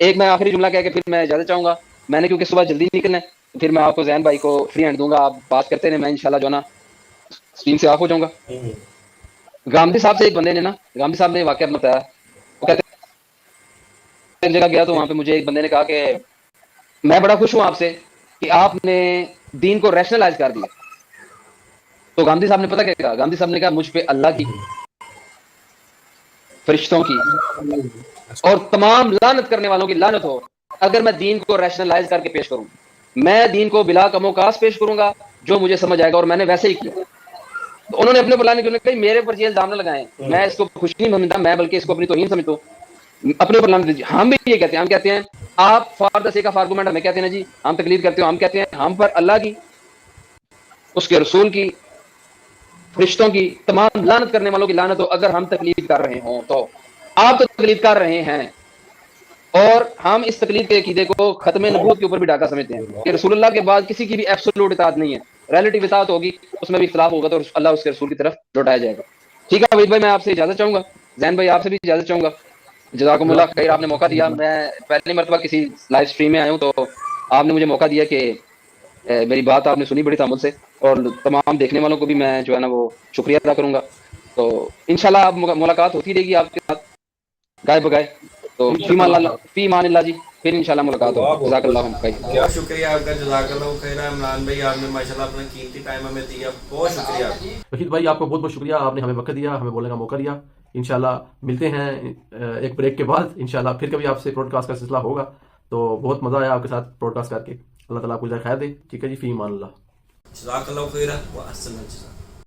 ایک میں آخری جملہ کہہ کے پھر میں اجازت چاہوں گا. میں نے کیونکہ صبح جلدی نکلنا ہے, پھر میں آپ کو زین بھائی کو فری ہینڈ دوں گا, آپ بات کرتے رہے, میں انشاءاللہ جو ہے نا اسکرین سے آف ہو جاؤں گا. غامدی صاحب سے ایک بندے نے نا, غامدی صاحب نے واقعہ بتایا, وہ کہتے ہیں ایک جگہ گیا تو وہاں پہ مجھے ایک بندے نے کہا کہ میں بڑا خوش ہوں آپ سے کہ آپ نے دین کو ریشنلائز کر دیا. تو گاندھی صاحب نے پتہ کیا کہا, گاندھی صاحب نے کہا مجھ پہ اللہ کی, فرشتوں کی اور تمام لعنت کرنے والوں کی لعنت ہو اگر میں دین کو ریشنلائز کر کے پیش کروں. میں دین کو بلا کم و کاس پیش کروں گا جو مجھے سمجھ آئے گا, اور میں نے ویسے ہی کیا. تو انہوں نے اپنے بلانے کے لیے میرے پر یہ الزام نہ لگائیں, میں اس کو خوشی نہیں سمجھتا, میں بلکہ اس کو اپنی توہین سمجھتا ہوں. اپنے اوپر لانے دیجیے. ہم بھی یہ کہتے ہیں, ہم کہتے ہیں آپ for the sake of argument ہمیں کہتے ہیں جی ہم تقلید کرتے ہو, ہم کہتے ہیں ہم پر اللہ کی, اس کے رسول کی, فرشتوں کی, تمام لعنت کرنے والوں کی لعنت ہو اگر ہم تقلید کر رہے ہوں تو. آپ تو تقلید کر رہے ہیں، اور ہم اس تقلید کے عقیدے کو ختم نبوت کے اوپر بھی ڈاکہ سمجھتے ہیں کہ رسول اللہ کے بعد کسی کی بھی ایبسولوٹ اطاعت نہیں ہے، ریلیٹیو اطاعت ہوگی، اس میں بھی اختلاف ہوگا تو اللہ اس کے رسول کی طرف لوٹایا جائے گا. ٹھیک ہے وحید بھائی، میں آپ سے اجازت چاہوں گا، زین بھائی آپ سے بھی اجازت چاہوں گا. جزاکم اللہ خیر، آپ نے موقع دیا. میں پہلی مرتبہ کسی لائیو اسٹریم میں آیا ہوں تو آپ نے مجھے موقع دیا کہ میری بات آپ نے سنی بڑی تامل سے، اور تمام دیکھنے والوں کو بھی میں جو ہے نا وہ شکریہ ادا کروں گا. تو انشاءاللہ اب ملاقات ہوتی رہے گی آپ کے ساتھ گائے بگائے. تو فی امان اللہ جی، پھر انشاءاللہ ملاقات ہوگی. جزاک اللہ خیر. بہت شکریہ آپ کا، جزاک اللہ خیر. عمران بھائی آپ نے ماشاءاللہ اپنا قیمتی ٹائم ہمیں دیا، بہت شکریہ. وحید بھائی آپ کو بہت بہت شکریہ، آپ نے ہمیں وقت دیا، ہمیں بولنے کا موقع دیا. انشاءاللہ ملتے ہیں ایک بریک کے بعد، انشاءاللہ پھر کبھی آپ سے پروڈ کاسٹ کا سلسلہ ہوگا. تو بہت مزہ آیا آپ کے ساتھ پروڈ کاسٹ کر کے. اللہ تعالیٰ آپ کو جزائے خیر دے. ٹھیک ہے جی، فی امان اللہ. جزاک اللہ خیر و احسن الجزاء.